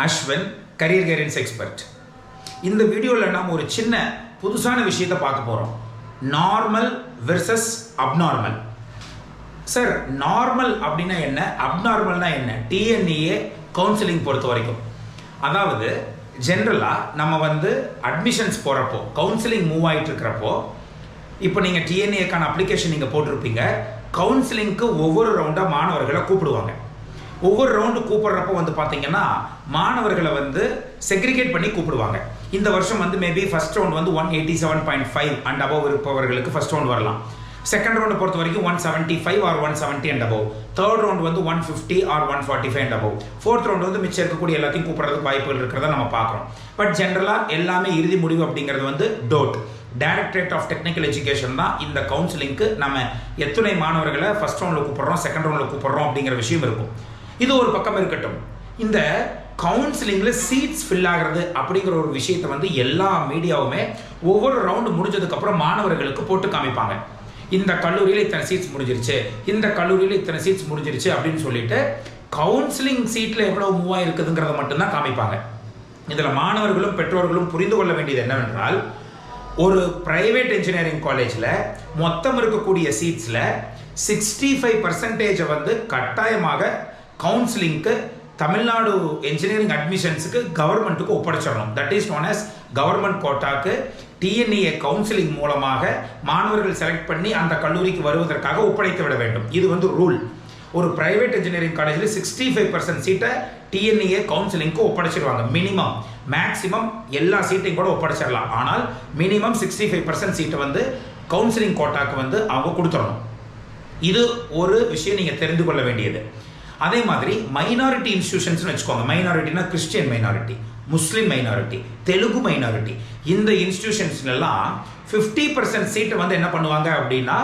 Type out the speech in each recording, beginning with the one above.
Ashwin, career guidance expert. இந்த வீடியோவில் நாம் ஒரு சின்ன புதுசான விஷயத்தை பார்க்க போகிறோம். Normal versus abnormal. Sir, normal அப்படின்னா என்ன, அப்நார்மல்னா என்ன? டிஎன்இஏ கவுன்சிலிங் பொறுத்த வரைக்கும், அதாவது ஜென்ரலாக நம்ம அட்மிஷன்ஸ் போகிறப்போ, கவுன்சிலிங் மூவ் ஆகிட்டு இருக்கிறப்போ, இப்போ நீங்கள் டிஎன்ஏக்கான அப்ளிகேஷன் நீங்கள் போட்டிருப்பீங்க. கவுன்சிலிங்க்கு ஒவ்வொரு ரவுண்டாக மாணவர்களை கூப்பிடுவாங்க. ஒவ்வொரு ரவுண்டு கூப்பிடுறப்போ பார்த்தீங்கன்னா மாணவர்களை செக்ரிகேட் பண்ணி கூப்பிடுவாங்க. இந்த வருஷம் maybe first round 187.5 and above இருப்பவர்களுக்கு ஃபர்ஸ்ட் ரவுண்ட் வரலாம். செகண்ட் ரவுண்ட் பொறுத்த வரைக்கும் 175 or 170 and above. Third round 150 or 145 and above. Fourth round மிச்சம் இருக்கக்கூடிய எல்லாத்தையும் கூப்பிடுறதுக்கு வாய்ப்புகள் இருக்கிறத நம்ம பார்க்குறோம். பட் ஜென்ரலாக எல்லாமே இறுதி முடிவு அப்படிங்கிறது டோட், டைரக்டரேட் ஆஃப் டெக்னிக்கல் எஜுகேஷன் தான் இந்த கவுன்சிலிங்க்கு நம்ம எத்தனை மாணவர்களை ஃபர்ஸ்ட் ரவுண்டில் கூப்பிடுறோம், செகண்ட் ரவுண்டில் கூப்பிடுறோம் அப்படிங்கிற விஷயம் இருக்கும். இது ஒரு பக்கம் இருக்கட்டும். இந்த கவுன்சிலிங்கில் சீட்ஸ் ஃபில் ஆகிறது அப்படிங்கிற ஒரு விஷயத்தை எல்லா மீடியாவுமே ஒவ்வொரு ரவுண்டு முடிஞ்சதுக்கப்புறம் மாணவர்களுக்கு போட்டு காமிப்பாங்க. இந்த கல்லூரியில் இத்தனை சீட்ஸ் முடிஞ்சிருச்சு, இந்த கல்லூரியில் இத்தனை சீட்ஸ் முடிஞ்சிருச்சு அப்படின்னு சொல்லிட்டு கவுன்சிலிங் சீட்டில் எவ்வளோ மூவ் ஆகிருக்குதுங்கிறத மட்டும்தான் காமிப்பாங்க. இதில் மாணவர்களும் பெற்றோர்களும் புரிந்து கொள்ள வேண்டியது என்னவென்றால், ஒரு பிரைவேட் இன்ஜினியரிங் காலேஜில் மொத்தம் இருக்கக்கூடிய சீட்ஸில் 65% கட்டாயமாக கவுன்சிலிங்க்கு தமிழ்நாடு இன்ஜினியரிங் அட்மிஷன்ஸுக்கு கவர்மெண்ட்டுக்கு ஒப்படைச்சிடணும். That is known as government கோட்டாக்கு டிஎன்இஏ கவுன்சிலிங் மூலமாக மாணவர்கள் செலக்ட் பண்ணி அந்த கல்லூரிக்கு வருவதற்காக ஒப்படைத்து விட வேண்டும். இது ரூல். ஒரு பிரைவேட் இன்ஜினியரிங் காலேஜில் 65% சீட்டை டிஎன்இஏ கவுன்சிலிங்க்கு ஒப்படைச்சிடுவாங்க. மினிமம், மேக்ஸிமம் எல்லா சீட்டையும் கூட ஒப்படைச்சிடலாம். ஆனால் மினிமம் 65% சீட்டை கவுன்சிலிங் கோட்டாக்கு அவங்க கொடுத்துடணும். இது ஒரு விஷயம் நீங்கள் தெரிந்து கொள்ள வேண்டியது. அதே மாதிரி மைனாரிட்டி இன்ஸ்டிடியூஷன்ஸ் வச்சுக்கோங்க. மைனாரிட்டினா கிறிஸ்டியன் மைனாரிட்டி, முஸ்லீம் மைனாரிட்டி, தெலுங்கு மைனாரிட்டி. இந்த இன்ஸ்டிடியூஷன்ஸ்லாம் 50% சீட்டை என்ன பண்ணுவாங்க அப்படின்னா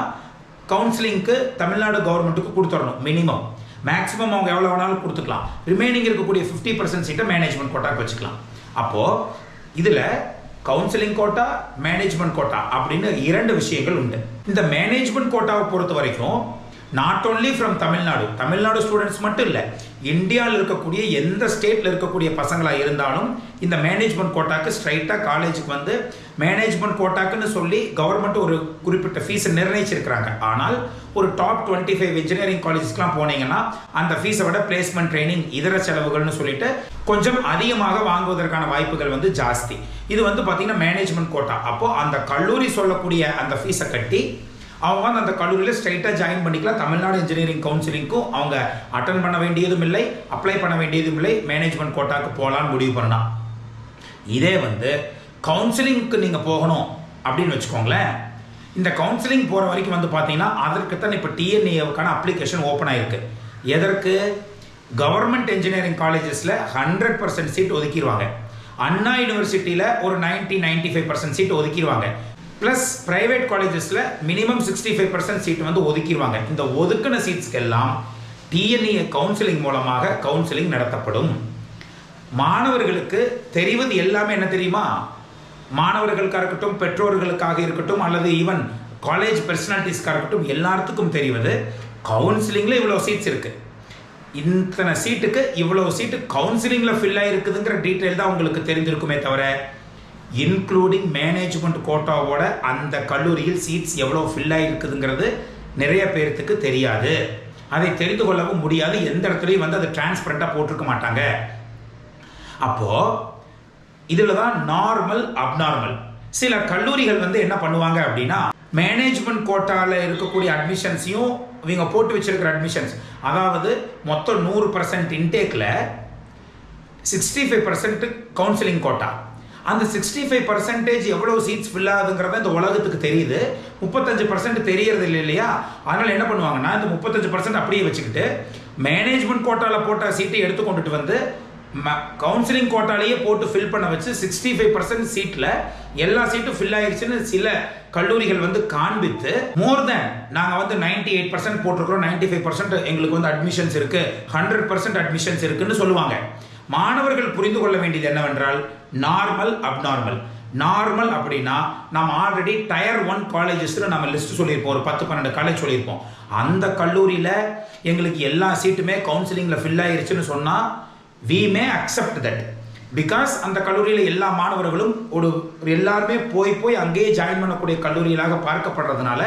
கவுன்சிலிங்க்கு தமிழ்நாடு கவர்மெண்ட்டுக்கு கொடுத்துடணும். மினிமம், மேக்ஸிமம் அவங்க எவ்வளோ வேணாலும் கொடுத்துக்கலாம். ரிமைனிங் இருக்கக்கூடிய 50% சீட்டை மேனேஜ்மெண்ட் கோட்டாக்கு வச்சுக்கலாம். அப்போது இதில் கவுன்சிலிங் கோட்டா, மேனேஜ்மெண்ட் கோட்டா அப்படின்னு இரண்டு விஷயங்கள் உண்டு. இந்த மேனேஜ்மெண்ட் கோட்டாவை பொறுத்த வரைக்கும் not only from Tamil Nadu students மட்டும் இல்லை, இந்தியாவில் இருக்கக்கூடிய எந்த ஸ்டேட்டில் இருக்கக்கூடிய பசங்களாக இருந்தாலும் இந்த மேனேஜ்மெண்ட் கோட்டாக்கு ஸ்ட்ரைட்டாக காலேஜுக்கு மேனேஜ்மெண்ட் கோட்டாக்குன்னு சொல்லி கவர்மெண்ட் ஒரு குறிப்பிட்ட ஃபீஸை நிர்ணயிச்சிருக்கிறாங்க. ஆனால் ஒரு டாப் 25 இன்ஜினியரிங் காலேஜஸ்க்குலாம் போனீங்கன்னா அந்த ஃபீஸை விட பிளேஸ்மெண்ட், ட்ரைனிங், இதர செலவுகள்னு சொல்லிட்டு கொஞ்சம் அதிகமாக வாங்குவதற்கான வாய்ப்புகள் ஜாஸ்தி. இது பார்த்தீங்கன்னா மேனேஜ்மெண்ட் கோட்டா. அப்போது அந்த கல்லூரி சொல்லக்கூடிய அந்த ஃபீஸை கட்டி அவங்க அந்த கல்லூரியில் ஸ்ட்ரைட்டாக ஜாயின் பண்ணிக்கலாம். தமிழ்நாடு இன்ஜினியரிங் கவுன்சிலிங்க்கும் அவங்க அட்டன் பண்ண வேண்டியதும் இல்லை, அப்ளை பண்ண வேண்டியதும் இல்லை. மேனேஜ்மெண்ட் கோட்டாக்கு போகலான்னு முடிவு பண்ணலாம். இதே கவுன்சிலிங்க்கு நீங்கள் போகணும் அப்படின்னு வச்சுக்கோங்களேன். இந்த கவுன்சிலிங் போகிற வரைக்கும் பார்த்தீங்கன்னா அதற்கு தான் இப்போ டிஎன்ஏவுக்கான அப்ளிகேஷன் ஓப்பன் ஆகிருக்கு. எதற்கு? கவர்மெண்ட் இன்ஜினியரிங் காலேஜஸில் 100% சீட் ஒதுக்கிடுவாங்க. அண்ணா யூனிவர்சிட்டியில் ஒரு 90-95% சீட் ஒதுக்கிடுவாங்க. ப்ளஸ் ப்ரைவேட் காலேஜஸில் மினிமம் 65% சீட் ஒதுக்கிடுவாங்க. இந்த ஒதுக்கின சீட்ஸ்க்கெல்லாம் டிஎன்இஏ கவுன்சிலிங் மூலமாக கவுன்சிலிங் நடத்தப்படும். மாணவர்களுக்கு தெரிவது எல்லாமே என்ன தெரியுமா? மாணவர்களுக்காக இருக்கட்டும், பெற்றோர்களுக்காக இருக்கட்டும், அல்லது ஈவன் காலேஜ் பர்சனாலிட்டிஸ்க்காக இருக்கட்டும், எல்லாத்துக்கும் தெரிவது கவுன்சிலிங்கில் இவ்வளோ சீட்ஸ் இருக்குது, இத்தனை சீட்டுக்கு இவ்வளோ சீட்டு கவுன்சிலிங்கில் ஃபில் ஆகிருக்குதுங்கிற டீட்டெயில் தான் உங்களுக்கு தெரிஞ்சிருக்குமே தவிர இன்க்ளூடிங் மேனேஜ்மெண்ட் கோட்டாவோட அந்த கல்லூரியில் சீட்ஸ் எவ்வளோ ஃபில் ஆகிருக்குதுங்கிறது நிறைய பேர்த்துக்கு தெரியாது. அதை தெரிந்து கொள்ளவும் முடியாது. எந்த இடத்துலையும் அதை டிரான்ஸ்பரண்டாக போட்டிருக்க மாட்டாங்க. அப்போது இதில் தான் நார்மல், அப்நார்மல். சில கல்லூரிகள் என்ன பண்ணுவாங்க அப்படின்னா மேனேஜ்மெண்ட் கோட்டாவில் இருக்கக்கூடிய அட்மிஷன்ஸையும் இவங்க போட்டு வச்சிருக்கிற அட்மிஷன்ஸ், அதாவது மொத்தம் 100% இன்டேக்கில் 65% கவுன்சிலிங் கோட்டா. அந்த 65% எவ்வளோ சீட்ஸ் ஃபில் ஆகுதுங்கிறத இந்த உலகத்துக்கு தெரியுது. 35% தெரியறது இல்லையா? அதனால் என்ன பண்ணுவாங்கன்னா இந்த 35% அப்படியே வச்சுக்கிட்டு மேனேஜ்மெண்ட் கோட்டாவில் போட்ட சீட்டை எடுத்து கொண்டுட்டு கவுன்சிலிங் கோட்டாலேயே போட்டு ஃபில் பண்ண வச்சு 65% சீட்டில் எல்லா சீட்டும் ஃபில் ஆயிடுச்சுன்னு சில கல்லூரிகள் காண்பித்து மோர் தேன் நாங்கள் 98% போட்டிருக்கிறோம், 95% எங்களுக்கு அட்மிஷன்ஸ் இருக்கு, 100% அட்மிஷன்ஸ் இருக்குன்னு சொல்லுவாங்க. மாணவர்கள் புரிந்து கொள்ள வேண்டியது என்னவென்றால் நார்மல், அப்நார்மல். நார்மல் அப்படின்னா நம்ம ஆல்ரெடி டயர் 1 காலேஜஸ்ல நம்ம லிஸ்ட் சொல்லியிருப்போம், ஒரு 10-12 காலேஜ் சொல்லியிருப்போம். அந்த கல்லூரியில் எங்களுக்கு எல்லா சீட்டுமே கவுன்சிலிங்கில் ஃபில் ஆயிருச்சுன்னு சொன்னால் we may accept that because அந்த கல்லூரியில் எல்லா மாணவர்களும் எல்லாருமே போய் அங்கேயே ஜாயின் பண்ணக்கூடிய கல்லூரிகளாக பார்க்கப்படுறதுனால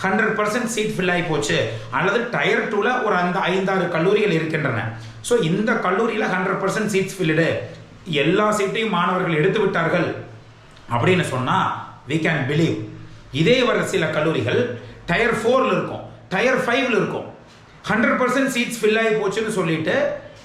100% சீட் ஃபில் ஆகி போச்சு. அல்லது டயர் 2ல ஒரு அந்த 5-6 கல்லூரிகள் இருக்கின்றன. ஸோ இந்த கல்லூரியில் 100% சீட்ஸ் ஃபில்டு, எல்லா சீட்டையும் மாணவர்கள் எடுத்து விட்டார்கள் அப்படின்னு சொன்னால் we can believe. இதே வர சில கல்லூரிகள் டயர் 4ல இருக்கும், டயர் 5ல இருக்கும். 100% சீட்ஸ் ஃபில் ஆகி போச்சுன்னு சொல்லிட்டு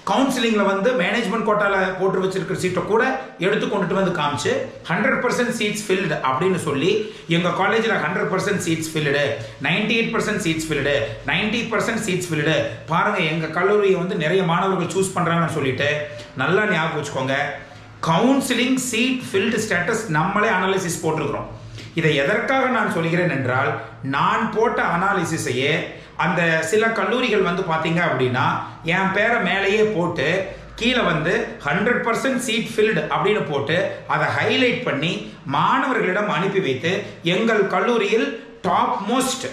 கவுன்சிலிங்கில் வந்து மேனேஜ்மெண்ட் கோட்டாவில் போட்டு வச்சிருக்கிற சீட்டை கூட எடுத்து கொண்டுட்டு வந்து காமிச்சு 100% சீட்ஸ் ஃபில்டு அப்படின்னு சொல்லி எங்கள் காலேஜில் 100% seats filled, 98% seats filled, 90% seats filled, பாருங்கள் எங்கள் கல்லூரியை வந்து நிறைய மாணவர்கள் சூஸ் பண்ணுறாங்கன்னு சொல்லிட்டு நல்லா ஞாபகம் வச்சுக்கோங்க. கவுன்சிலிங் சீட் ஃபில்டு ஸ்டேட்டஸ் நம்மளே அனாலிசிஸ் போட்டிருக்கிறோம். இதை எதற்காக நான் சொல்கிறேன் என்றால், நான் போட்ட அனாலிசிஸையே அந்த சில கல்லூரிகள் வந்து பார்த்தீங்க அப்படின்னா என் பேரை மேலேயே போட்டு கீழே வந்து 100% சீட் ஃபில்டு அப்படின்னு போட்டு அதை ஹைலைட் பண்ணி மாணவர்களிடம் அனுப்பி வைத்து எங்கள் கல்லூரியில் டாப் மோஸ்ட்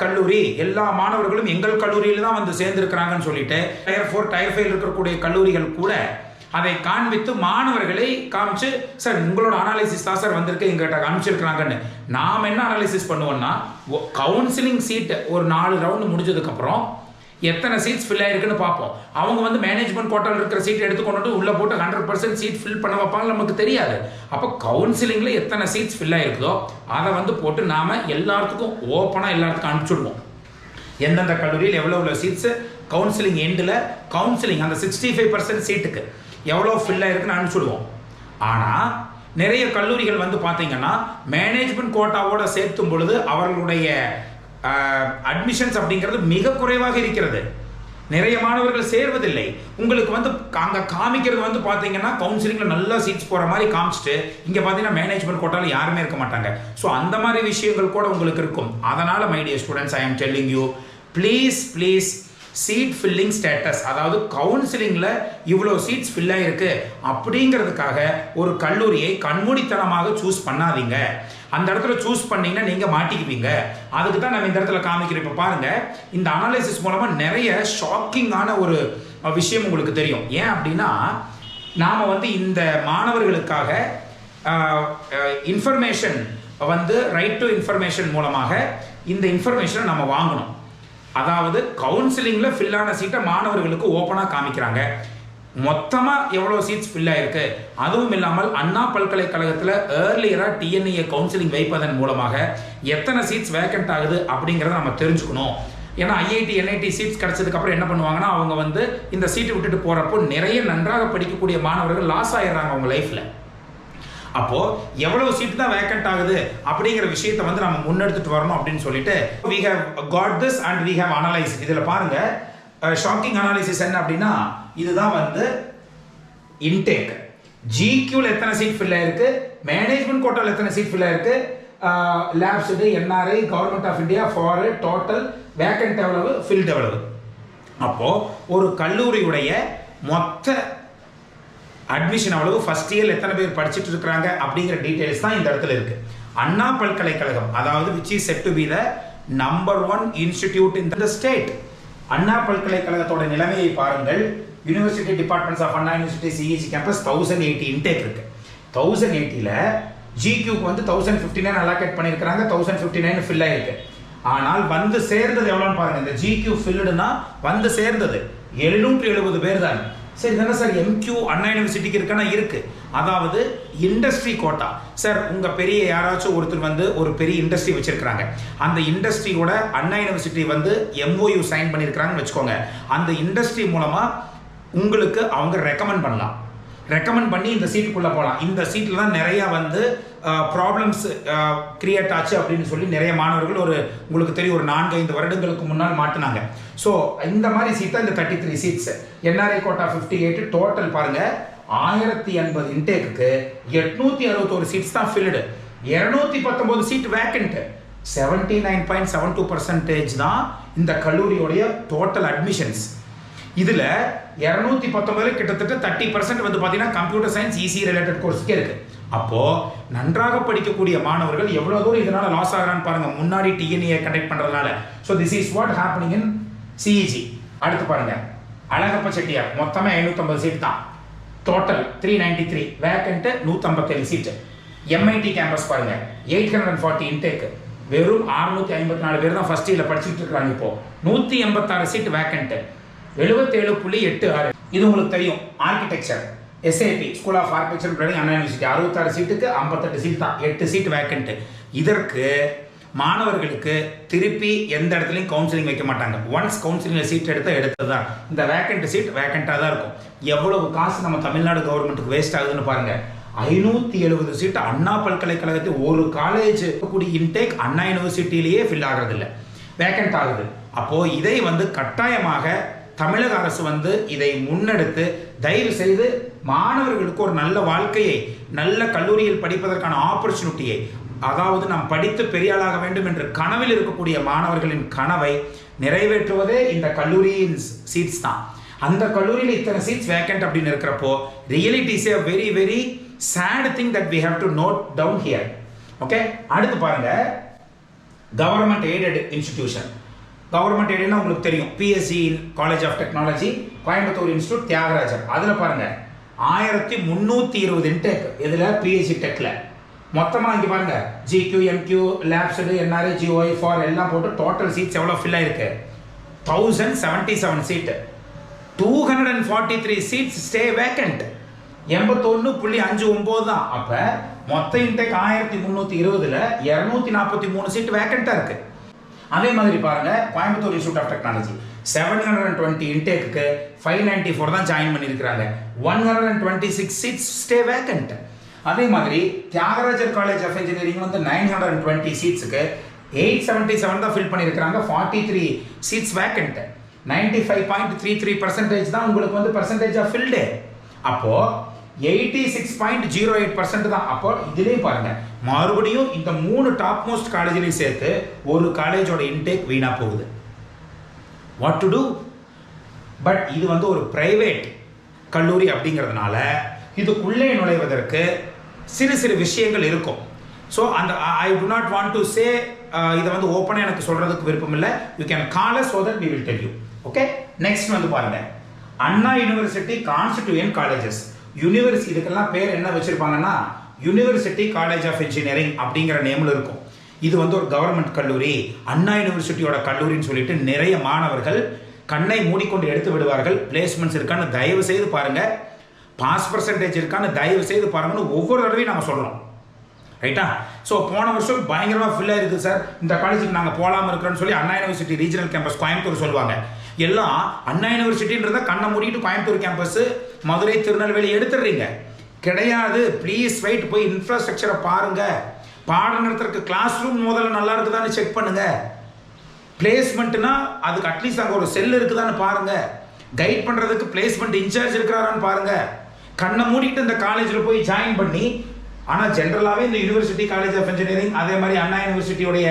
கல்லூரி, எல்லா மாணவர்களும் எங்கள் கல்லூரியில் தான் வந்து சேர்ந்திருக்கிறாங்கன்னு சொல்லிட்டு டயர் 4 டயர் 5 இருக்கக்கூடிய கல்லூரிகள் கூட அதை காண்பித்து மாணவர்களை காமிச்சு, சார் உங்களோட அனாலிசிஸ் தான் சார் வந்திருக்கு, எங்கிட்ட அனுப்பிச்சிருக்கிறாங்கன்னு. நாம் என்ன அனாலிசிஸ் பண்ணுவோம்னா, கவுன்சிலிங் சீட் ஒரு 4 ரவுண்டு முடிஞ்சதுக்கப்புறம் எத்தனை சீட்ஸ் ஃபில் ஆயிருக்குன்னு பார்ப்போம். அவங்க வந்து மேனேஜ்மெண்ட் கோட்டாவில் இருக்கிற சீட் எடுத்து கொண்டு உள்ள போட்டு 100% சீட் ஃபில் பண்ண வைப்பாங்க, நமக்கு தெரியாது. அப்போ கவுன்சிலிங்கில் எத்தனை சீட்ஸ் ஃபில் ஆயிருக்குதோ அதை வந்து போட்டு நாம் எல்லாத்துக்கும் ஓப்பனாக எல்லாத்துக்கும் அனுப்பிச்சுடுவோம். எந்தெந்த கல்லூரியில் எவ்வளோ சீட்ஸு கவுன்சிலிங் எண்டில் கவுன்சிலிங் அந்த 65% சீட்டுக்கு எவ்வளோ ஃபில் ஆயிருக்குன்னு அனுப்பிச்சுடுவோம். ஆனால் நிறைய கல்லூரிகள் வந்து பார்த்தீங்கன்னா மேனேஜ்மெண்ட் கோட்டாவோட சேர்த்தும் பொழுது அவர்களுடைய அட்மிஷன்ஸ் அப்படிங்கிறது மிக குறைவாக இருக்கிறது. நிறைய மாணவர்கள் சேர்வதில்லை. உங்களுக்கு வந்து அங்கே காமிக்கிறது வந்து பார்த்தீங்கன்னா கவுன்சிலிங்கில் நல்லா சீட்ஸ் போகிற மாதிரி காமிச்சிட்டு இங்கே பார்த்தீங்கன்னா மேனேஜ்மெண்ட் கோட்டாவில் யாருமே இருக்க மாட்டாங்க. ஸோ அந்த மாதிரி விஷயங்கள் கூட உங்களுக்கு இருக்கும். அதனால் my dear students, I am telling you, please seat filling status, அதாவது கவுன்சிலிங்கில் இவ்வளோ சீட்ஸ் ஃபில் ஆகிருக்கு அப்படிங்கிறதுக்காக ஒரு கல்லூரியை கண்மூடித்தனமாக சூஸ் பண்ணாதீங்க. அந்த இடத்துல சூஸ் பண்ணீங்கன்னா நீங்கள் மாட்டிக்குவீங்க. அதுக்கு தான் நம்ம இந்த இடத்துல காமிக்கிறோம். இப்போ பாருங்கள், இந்த அனாலிசிஸ் மூலமாக நிறைய ஷாக்கிங்கான ஒரு விஷயம் உங்களுக்கு தெரியும். ஏன் அப்படின்னா, நாம் வந்து இந்த மாணவர்களுக்காக இன்ஃபர்மேஷன் வந்து ரைட் டு இன்ஃபர்மேஷன் மூலமாக இந்த இன்ஃபர்மேஷனை நம்ம வாங்கணும். அதாவது கவுன்சிலிங்கில் ஃபில்லான சீட்டை மாணவர்களுக்கு ஓப்பனாக காமிக்கிறாங்க. மொத்தமாக எவ்வளோ சீட்ஸ் ஃபில் ஆயிருக்கு, அதுவும் இல்லாமல் அண்ணா பல்கலைக்கழகத்தில் ஏர்லியராக டிஎன்இஏ கவுன்சிலிங் வைப்பதன் மூலமாக எத்தனை சீட்ஸ் வேக்கண்ட் ஆகுது அப்படிங்கிறத நம்ம தெரிஞ்சுக்கணும். ஏன்னா ஐஐடி என்ஐடி சீட்ஸ் கிடைச்சதுக்கப்புறம் என்ன பண்ணுவாங்கன்னா, அவங்க வந்து இந்த சீட்டை விட்டுட்டு போகிறப்போ நிறைய நன்றாக படிக்கக்கூடிய மாணவர்கள் லாஸ் ஆகிடுறாங்க அவங்க லைஃப்பில். அப்போது எவ்வளோ சீட் தான் வேக்கண்ட் ஆகுது அப்படிங்கிற விஷயத்தை வந்து நம்ம முன்னெடுத்துட்டு வரணும் அப்படின்னு சொல்லிட்டு we have got this and we have analyzed. இதில் பாருங்கள், ஷாக்கிங் அனாலிசிஸ் என்ன அப்படின்னா, இதுதான் வந்து இன்டேக். ஜிக்யூவில் எத்தனை சீட் ஃபில் ஆயிருக்கு, மேனேஜ்மெண்ட் கோட்டாவில் எத்தனை சீட் ஃபில் ஆயிருக்கு, lapsed, NRI, government of India, for total vacant எவ்வளவு, ஃபில்டு எவ்வளவு. அப்போது ஒரு கல்லூரியுடைய மொத்த அட்மிஷன் அவ்வளவு, ஃபர்ஸ்ட் இயர் எத்தனை பேர் படிச்சுட்டு இருக்கிறாங்க அப்படிங்கிற டீடைல்ஸ் தான் இந்த இடத்துல இருக்கு. அண்ணா பல்கலைக்கழகம், அதாவது which is said to be the number 1 institute in the state. அண்ணா பல்கலைக்கழகத்தோட நிலைமையை பாருங்கள். University departments of Anna university CEC campus 1080 intake இருக்கு. 1080ல ஜிக்யூக்கு வந்து 1059 அலோகேட் பண்ணியிருக்கிறாங்க, 1059 ஃபில் ஆயிருக்கு. ஆனால் வந்து சேர்ந்தது எவ்வளோன்னு பாருங்க. இந்த ஜிக்யூ ஃபில்டுனா வந்து சேர்ந்தது 770 பேர் தான். சரி தானே சார், எம்கியூ அண்ணா யூனிவர்சிட்டிக்கு இருக்கானா இருக்கு. அதாவது இண்டஸ்ட்ரி கோட்டா. சார் உங்கள் பெரிய யாராச்சும் ஒருத்தர் வந்து ஒரு பெரிய இண்டஸ்ட்ரி வச்சிருக்கிறாங்க, அந்த இண்டஸ்ட்ரியோட அண்ணா யூனிவர்சிட்டி வந்து எம்ஓயு சைன் பண்ணியிருக்கிறாங்கன்னு வச்சுக்கோங்க. அந்த இண்டஸ்ட்ரி மூலமாக உங்களுக்கு அவங்க ரெக்கமெண்ட் பண்ணலாம், ரெக்கமெண்ட் பண்ணி இந்த சீட்டுக்குள்ளே போகலாம். இந்த சீட்டில் தான் நிறையா வந்து ப்ராப்ளம்ஸ் கிரியேட் ஆச்சு அப்படின்னு சொல்லி நிறைய மாணவர்கள் உங்களுக்கு தெரியும் ஒரு 4-5 வருடங்களுக்கு முன்னால் மாட்டினாங்க. ஸோ இந்த மாதிரி சீட் தான் இந்த 33 சீட்ஸ். என்ஆர்ஐ கோட்டா 58, டோட்டல் பாருங்கள் 1080 இன்டேக்கு 861 சீட்ஸ் தான் ஃபில்டு, 219 சீட் வேக்கண்ட், 79.72% தான் இந்த கல்லூரியோடைய டோட்டல் அட்மிஷன்ஸ். இதில் 219 கிட்டத்தட்ட 30% வந்து பார்த்தீங்கன்னா கம்ப்யூட்டர் சயின்ஸ் இசி ரிலேட்டட் கோர்ஸ்க்கே இருக்கு. அப்போது நன்றாக படிக்கக்கூடிய மாணவர்கள் எவ்வளோ தூரம் இதனால் லாஸ் ஆகிறான்னு பாருங்கள், முன்னாடி டிஎன்ஏ கண்டக்ட் பண்ணுறதுனால. So this is what happening in CEG. அடுத்து பாருங்கள், அழகப்ப செட்டியார் மொத்தமே 550 சீட் தான். Total 393, vacant 157 seat. MIT campus பாருங்க 840 இன்டேக், வெறும் 654 பேர் தான் ஃபர்ஸ்ட் இயர்ல படிச்சுட்டு இருக்காங்க. இப்போ 186 சீட் வேக்கண்ட், 77.86. இது உங்களுக்கு தெரியும். Architecture SAP school of architecture building Anna university 66 சீட்டுக்கு 58 சீட் தான், 8 சீட் வேக்கண்ட். இதற்கு மாணவர்களுக்கு திருப்பி எந்த இடத்துலையும் கவுன்சிலிங் வைக்க மாட்டாங்க. ஒன்ஸ் கவுன்சிலிங் சீட் எடுத்தது தான். இந்த வேக்கண்ட் சீட் வேக்கண்டாக தான் இருக்கும். எவ்வளவு காசு நம்ம தமிழ்நாடு கவர்மெண்ட்டுக்கு வேஸ்ட் ஆகுதுன்னு பாருங்க. 570 சீட் அண்ணா பல்கலைக்கழகத்தில் ஒரு காலேஜ் கூடிய இன்டேக் அண்ணா யூனிவர்சிட்டியிலேயே ஃபில் ஆகிறது இல்லை, வேக்கண்ட் ஆகுது. அப்போ இதை கட்டாயமாக தமிழக அரசு இதை முன்னெடுத்து தயவு செய்து மாணவர்களுக்கு ஒரு நல்ல வாழ்க்கையை, நல்ல கல்லூரியில் படிப்பதற்கான ஆப்பர்ச்சுனிட்டியை, அதாவது நாம் படித்து பெரியாளாக வேண்டும் என்று கனவில் இருக்கக்கூடிய மாணவர்களின் கனவை நிறைவேற்றுவதே இந்த கல்லூரியின் சீட்ஸ் தான். அந்த கல்லூரியில் இத்தனை சீட்ஸ் வேக்கண்ட் அப்படின்னு இருக்கிறப்போ really it is a very very sad thing that we have to note down here. Okay, அடுத்து பாருங்க கவர்மெண்ட் எய்டட் இன்ஸ்டிடியூஷன். கவர்மெண்ட் எய்டட்னா உங்களுக்கு தெரியும், PSG college of technology, Coimbatore institute, Thiagarajar. அதில் பாருங்க 1320 இன்டேக். இதில் PSG டெக்ல மொத்தமாக இங்கே பாருங்க GQ, MQ, lapsed, NRI, GOI, for எல்லாம் போட்டு டோட்டல் சீட்ஸ் எவ்வளோ ஃபில் ஆயிருக்கு? 1077 சீட். 243 சீட்ஸ் ஸ்டே வேக்கண்ட், 81.59 தான். அப்போ மொத்த இன்டேக் 1320ல் 243 சீட் வேக்கண்டாக இருக்கு. அதே மாதிரி பாருங்க கோயம்புத்தூர் இன்ஸ்டிடியூட் ஆஃப் டெக்னாலஜி 720 இன்டேக்கு 594 தான் ஜாயின் பண்ணியிருக்கிறாங்க, 126 சீட்ஸ் ஸ்டே வேக்கண்ட். அதே மாதிரி தியாகராஜர் காலேஜ் ஆஃப் இன்ஜினியரிங் 920 சீட்ஸுக்கு 877 தான் ஃபில் பண்ணியிருக்கிறாங்க, 43 சீட்ஸ் வேக்கண்ட். 95.33% தான் உங்களுக்கு பர்சன்டேஜ் ஆஃப் ஃபில்டு. அப்போ 86.08% தான். அப்போ இதுலேயும் பாருங்க மறுபடியும் இந்த 3 டாப் மோஸ்ட் காலேஜ்லையும் சேர்த்து ஒரு காலேஜோட இன்டேக் வீணா போகுது. What to two? பட் இது ஒரு பிரைவேட் கல்லூரி அப்படிங்கிறதுனால இதுக்குள்ளே நுழைவதற்கு சிறு சிறு விஷயங்கள் இருக்கும். ஸோ அந்த I do not want to say, இதை ஓப்பனாக எனக்கு சொல்றதுக்கு விருப்பம் இல்லை. You can call us so that we will tell you. Okay, next பாருங்க Anna university constituent colleges. University இதுக்கெல்லாம் பேர் என்ன வச்சிருப்பாங்கன்னா யூனிவர்சிட்டி காலேஜ் ஆஃப் இன்ஜினியரிங் அப்படிங்கிற நேமில் இருக்கும். இது ஒரு கவர்மெண்ட் கல்லூரி, அண்ணா யூனிவர்சிட்டியோட கல்லூரின்னு சொல்லிட்டு நிறைய மாணவர்கள் கண்ணை மூடிக்கொண்டு எடுத்து விடுவார்கள். பிளேஸ்மெண்ட்ஸ் இருக்கான்னு தயவு செய்து பாருங்க, பாஸ் பர்சன்டேஜ் இருக்கான்னு தயவு செய்து பாருங்கன்னு ஒவ்வொரு தடவையும் நம்ம சொல்கிறோம், ரைட்டா? ஸோ போன வருஷம் பயங்கரமாக ஃபில் ஆயிருக்கு சார், இந்த காலேஜுக்கு நாங்கள் போகலாமல் இருக்கிறோன்னு சொல்லி Anna university regional campus Coimbatore சொல்லுவாங்க. எல்லாம் அண்ணா யூனிவர்சிட்டின்றத கண்ணை மூடிட்டு கோயம்புத்தூர் கேம்பஸ், மதுரை, திருநெல்வேலி எடுத்துடுறீங்க. கிடையாது. ப்ளீஸ் வெயிட், போய் இன்ஃப்ராஸ்ட்ரக்சரை பாருங்க, பாடம் நடத்துறதுக்கு கிளாஸ் ரூம் முதல்ல நல்லா இருக்குதான்னு செக் பண்ணுங்க. பிளேஸ்மெண்ட்னா அதுக்கு அட்லீஸ்ட் அங்கே ஒரு செல் இருக்குதான்னு பாருங்க, கைட் பண்ணுறதுக்கு பிளேஸ்மெண்ட் இன்சார்ஜ் இருக்கிறாரான்னு பாருங்க. கண்ணை மூடிட்டு இந்த காலேஜில் போய் ஜாயின் பண்ணி, ஆனால் ஜென்ரலாகவே இந்த யூனிவர்சிட்டி காலேஜ் ஆஃப் இன்ஜினியரிங், அதே மாதிரி அண்ணா யூனிவர்சிட்டியோடைய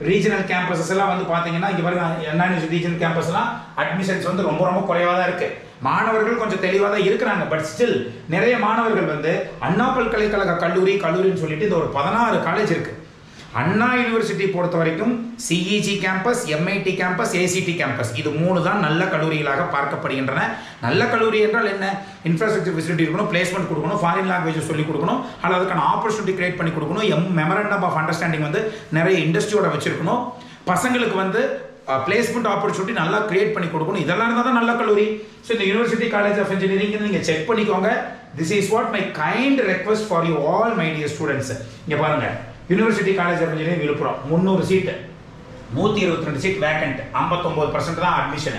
ரீஜனல் கேம்பஸஸ் எல்லாம் பார்த்தீங்கன்னா இங்கே பாருங்க, அண்ணா யூனிவர்சிட்டி ரீஜனல் கேம்பஸ்லாம் அட்மிஷன்ஸ் ரொம்ப ரொம்ப குறைவாக தான் இருக்கு. மாணவர்கள் கொஞ்சம் தெளிவாக தான் இருக்கிறாங்க. பட் ஸ்டில் நிறைய மாணவர்கள் அண்ணா பல்கலைக்கழக கல்லூரின்னு சொல்லிட்டு இந்த ஒரு 16 காலேஜ் இருக்கு. அண்ணா யூனிவர்சிட்டி பொறுத்த வரைக்கும் CEG campus, MIT campus, ACT campus, இது 3 தான் நல்ல கல்லூரிகளாக பார்க்கப்படுகின்றன. நல்ல கல்லூரி என்றால் என்ன? இன்ஃப்ராஸ்ட்ரக்சர் ஃபெசிலிட்டி இருக்கணும், பிளேஸ்மெண்ட் கொடுக்கணும், ஃபாரின் லாங்குவேஜ் சொல்லி கொடுக்கணும், அல்லது அதுக்கான ஆப்பர்ச்சுனிட்டி கிரியேட் பண்ணி கொடுக்கணும், மெமரண்டம் ஆஃப் அண்டர்ஸ்டாண்டிங் நிறைய இண்டஸ்ட்ரியோட வச்சிருக்கணும், பசங்களுக்கு பிளேஸ்மெண்ட் ஆப்பர்ச்சுனிட்டி நல்லா கிரியேட் பண்ணி கொடுக்கணும். இதெல்லாம் இருந்தால் தான் நல்ல கல்லூரி. ஸோ இந்த யூனிவர்சிட்டி காலேஜ் ஆஃப் இன்ஜினியரிங் நீங்கள் செக் பண்ணிக்கோங்க. This is what my kind request for you all my dear students. இங்கே பாருங்க, university college of engineering Villupuram 300 seat, 122 seat vacant, 59% தான் அட்மிஷன்.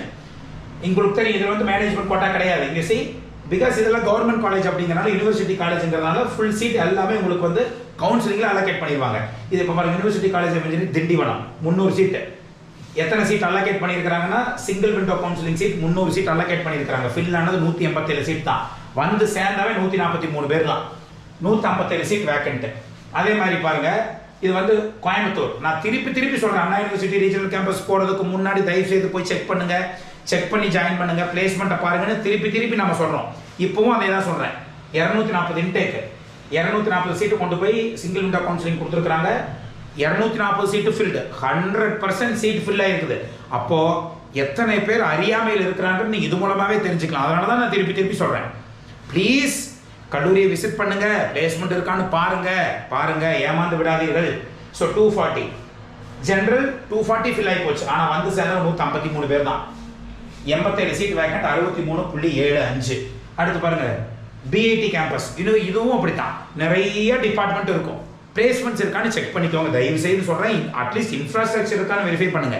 உங்களுக்கு தெரியும் இதில் மேனேஜ்மெண்ட் கோட்டா கிடையாது. இங்கே சி பிகாஸ் இதெல்லாம் கவர்மெண்ட் காலேஜ் அப்படிங்கிறனால யூனிவர்சிட்டி காலேஜ்ங்கிறதுனால ஃபுல் சீட் எல்லாமே உங்களுக்கு கவுன்சிலிங்கில் அலோகேட் பண்ணிடுவாங்க. இது இப்போ பாருங்க, university college of engineering Tindivanam 300 seat. எத்தனை சீட் அலோகேட் பண்ணியிருக்காங்கன்னா single window counselling seat 300 seat allocate பண்ணியிருக்காங்க. ஃபில் ஆனது 187 சீட் தான். சேர்ந்தாவே 143 பேர் தான். 157 சீட் வேக்கண்ட். அதே மாதிரி பாருங்க, இது கோயம்புத்தூர். நான் திருப்பி சொல்றேன், அண்ணா யூனிவர்சிட்டி ரீஜனல் கேம்பஸ் போறதுக்கு முன்னாடி தயவு செய்து போய் செக் பண்ணுங்க, செக் பண்ணி ஜாயின் பண்ணுங்க, பிளேஸ்மெண்ட்டை பாருங்கன்னு திருப்பி நம்ம சொல்றோம். இப்பவும் அதே தான் சொல்றேன். 240 இன்டேக், 240 சீட்டு கொண்டு போய் சிங்கிள் விண்டோ கவுன்சிலிங் கொடுத்துருக்காங்க. 240 சீட்டு ஃபில்டு, 100% சீட் ஃபில் ஆயிருக்குது. அப்போ எத்தனை பேர் அறியாமையில் இருக்கிறாங்கன்னு நீங்க இது மூலமாவே தெரிஞ்சுக்கலாம். அதனால தான் நான் திருப்பி திருப்பி சொல்றேன். ப்ளீஸ் கல்லூரியை விசிட் பண்ணுங்க, பிளேஸ்மெண்ட் இருக்கான்னு பாருங்க, ஏமாந்து விடாதீர்கள். ஸோ 240 ஜெனரல் 240 ஃபில் ஆகி போச்சு. ஆனால் வந்து சேர்ந்த 153 பேர் தான். 87 சீட் வேக்கண்ட், 63.75. அடுத்து பாருங்க பிஐடி கேம்பஸ், இதுவும் அப்படித்தான். நிறைய டிபார்ட்மெண்ட் இருக்கும். பிளேஸ்மெண்ட்ஸ் இருக்கான்னு செக் பண்ணிக்கோங்க. தயவு செய்து சொல்றேன், அட்லீஸ்ட் இன்ஃப்ராஸ்ட்ரக்சர் இருக்கான்னு வெரிஃபை பண்ணுங்க.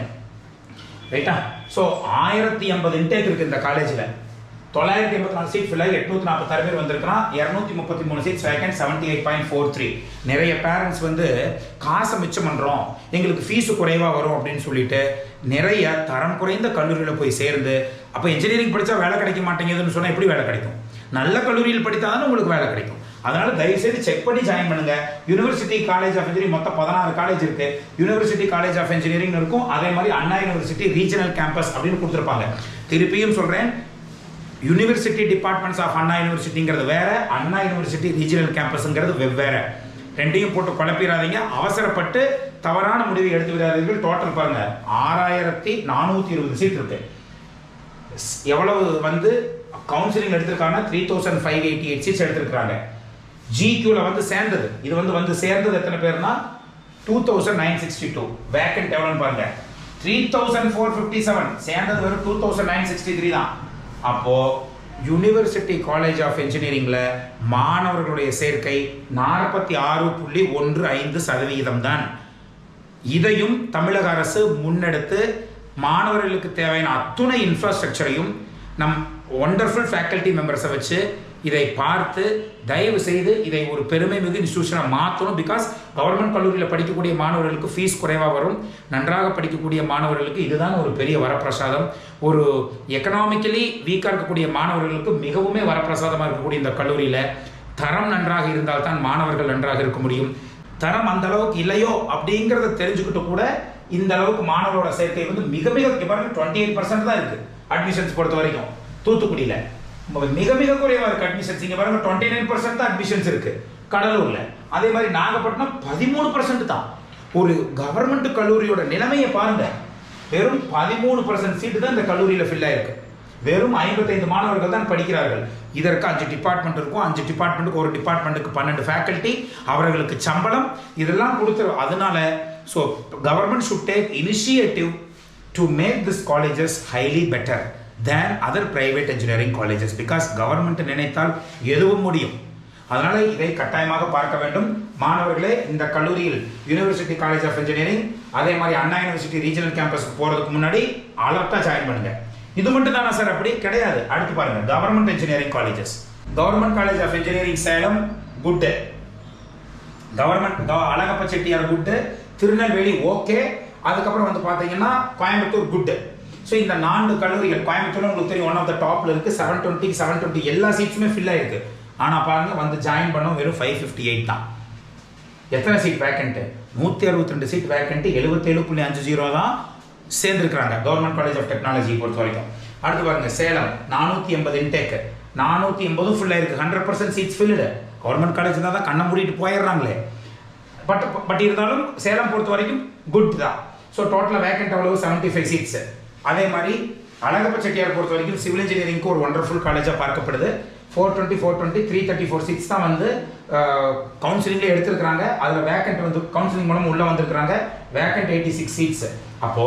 ரைட்டா? ஸோ 1080 இன்டேக் இருக்கு இந்த காலேஜில். 984 சீட் ஃபில் ஆகி 846 பேர் வந்திருக்கிறான். 233 சீட்ஸ் வேக்கண்ட், 78.43. நிறைய பேரண்ட்ஸ் வந்து காசை மிச்சம் பண்ணுறோம், எங்களுக்கு ஃபீஸு குறைவாக வரும் அப்படின்னு சொல்லிட்டு நிறைய தரம் குறைந்த கல்லூரியில் போய் சேர்ந்து, அப்போ இன்ஜினியரிங் படித்தா வேலை கிடைக்க மாட்டேங்குதுன்னு சொன்னால் எப்படி வேலை கிடைக்கும்? நல்ல கல்லூரியில் படித்தா தானே உங்களுக்கு வேலை கிடைக்கும். அதனால தயவுசெய்து செக் பண்ணி ஜாயின் பண்ணுங்க. யூனிவர்சிட்டி காலேஜ் ஆஃப் இன்ஜினியரிங் மொத்தம் 16 காலேஜ் இருக்கு. யூனிவர்சிட்டி காலேஜ் ஆஃப் இன்ஜினியரிங் இருக்கும். அதே மாதிரி அண்ணா யூனிவர்சிட்டி ரீஜனல் கேம்பஸ் அப்படின்னு கொடுத்துருப்பாங்க. திருப்பியும் சொல்றேன், யூனிவர்சிட்டி டிபார்ட்மெண்ட்ஸ் ஆஃப் அண்ணா யூனிவர்சிட்டிங்கிறது வேற, அண்ணா யூனிவர்சிட்டி ரீஜனல் கேம்பஸ்ங்கிறது வெவ்வேறு. ரெண்டையும் போட்டு குழப்பிடாதீங்க. அவசரப்பட்டு தவறான முடிவை எடுத்து விடாதீர்கள். டோட்டல் பாருங்க 6420 சீட் இருக்கு. எவ்வளவு வந்து கவுன்சிலிங் எடுத்திருக்காங்க? 3588 சீட்ஸ் எடுத்திருக்காங்க. ஜிக்யூல வந்து சேர்ந்தது, இது வந்து சேர்ந்தது எத்தனை பேர்னா 2962. வேக்கண்ட் எவ்வளவுன்னு பாருங்க, 3457. சேர்ந்தது வெறும் 2963 தான். அப்போ யூனிவர்சிட்டி காலேஜ் ஆஃப் இன்ஜினியரிங்ல மாணவர்களுடைய சேர்க்கை 46.15% தான். இதையும் தமிழக அரசு முன்னெடுத்து மாணவர்களுக்கு தேவையான அத்துணை இன்ஃப்ராஸ்ட்ரக்சரையும் நம் ஒண்டர்ஃபுல் ஃபேக்கல்டி மெம்பர்ஸை வச்சு இதை பார்த்து தயவு செய்து இதை ஒரு பெருமை மிகு இன்ஸ்டிடியூஷனாக மாற்றணும். பிகாஸ் கவர்மெண்ட் கல்லூரியில் படிக்கக்கூடிய மாணவர்களுக்கு ஃபீஸ் குறைவாக வரும். நன்றாக படிக்கக்கூடிய மாணவர்களுக்கு இதுதான் ஒரு பெரிய வரப்பிரசாதம். ஒரு எக்கனாமிக்கலி வீக்காக இருக்கக்கூடிய மாணவர்களுக்கு மிகவுமே வரப்பிரசாதமாக இருக்கக்கூடிய இந்த கல்லூரியில் தரம் நன்றாக இருந்தால் தான் மாணவர்கள் நன்றாக இருக்க முடியும். தரம் அந்த அளவுக்கு இல்லையோ அப்படிங்கிறத தெரிஞ்சுக்கிட்டு கூட இந்த அளவுக்கு மாணவரோட சேர்க்கை வந்து மிக 28% தான் இருக்கு. அட்மிஷன்ஸ் பொறுத்த வரைக்கும் தூத்துக்குடியில் மிக குறைவாக இருக்கு அட்மிஷன்ஸ். இங்க பாருங்க 29% தான் அட்மிஷன்ஸ் இருக்கு கடலூர்ல. அதே மாதிரி நாகப்பட்டினம் 13% தான். ஒரு கவர்மெண்ட் கல்லூரியோட நிலைமையை பாருங்க. வெறும் 13% சீட்டு தான் இந்த கல்லூரியில ஃபில் ஆயிருக்கு. வெறும் 55 மாணவர்கள் தான் படிக்கிறார்கள். இதற்கு 5 டிபார்ட்மெண்ட் இருக்கும். 5 டிபார்ட்மெண்ட்டுக்கு ஒரு டிபார்ட்மெண்ட்டுக்கு 12 ஃபேக்கல்டி, அவர்களுக்கு சம்பளம் இதெல்லாம் கொடுத்துரும். அதனால so government should take initiative to make this colleges highly better than other private engineering colleges, because government நினைத்தால் எதுவும் முடியும். அதனால இதை கட்டாயமாக பார்க்க வேண்டும். மாணவர்களே, இந்த கல்லூரியில் யூனிவர்சிட்டி காலேஜ் ஆஃப் இன்ஜினியரிங் அதே மாதிரி அண்ணா யூனிவர்சிட்டி ரீஜனல் கேம்பஸ்க்கு போறதுக்கு முன்னாடி அலர்ட்டா ஜாயின் பண்ணுங்க. இது மட்டும் தானா சார்? அப்படி கிடையாது. அடுத்து பாருங்க, government engineering colleges. Government college of engineering Salem good, government Alagappa Chettiar good, Tirunelveli okay, அதுக்கப்புறம் வந்து பாத்தீங்கன்னா கோயம்புத்தூர் குட். ஸோ இந்த 4 கல்லூரிகள் கோயம்புத்தூர் உங்களுக்கு தெரியும் ஒன் ஆஃப் த டாப்ல இருக்கு. 720 எல்லா சீட்ஸுமே ஃபில் ஆயிருக்கு. ஆனால் பாருங்க வந்து ஜாயின் பண்ணோம் வெறும் 558 தான். எத்தனை சீட் வேக்கண்ட்? 162 சீட் வேக்கண்ட், 77.50 தான் சேர்ந்துருக்கிறாங்க கவர்மெண்ட் காலேஜ் ஆஃப் டெக்னாலஜி பொறுத்த வரைக்கும். அடுத்து பாருங்க சேலம் 480 இன்டேக், 480 ஃபில் ஆயிருக்கு. 100% சீட்ஸ் ஃபில்டு. கவர்மெண்ட் காலேஜ் தான் கண்ணை மூடிட்டு போயிடுறாங்களே. பட் இருந்தாலும் சேலம் பொறுத்த வரைக்கும் குட் தான். ஸோ டோட்டலாக வேக்கண்ட் அவ்வளவு 75 சீட்ஸ். அதே மாதிரி அழகப்ப செட்டியார் பொறுத்த வரைக்கும் சிவில் இன்ஜினியரிங்க்கு ஒரு ஒண்டர்ஃபுல் காலேஜாக பார்க்கப்படுது. 420 334 சீட்ஸ் தான் வந்து கவுன்சிலிங்ல எடுத்திருக்கிறாங்க. அதில் வேக்கண்ட் வந்து கவுன்சிலிங் மூலம் உள்ள வந்திருக்கிறாங்க. Vacant 86 seats. அப்போ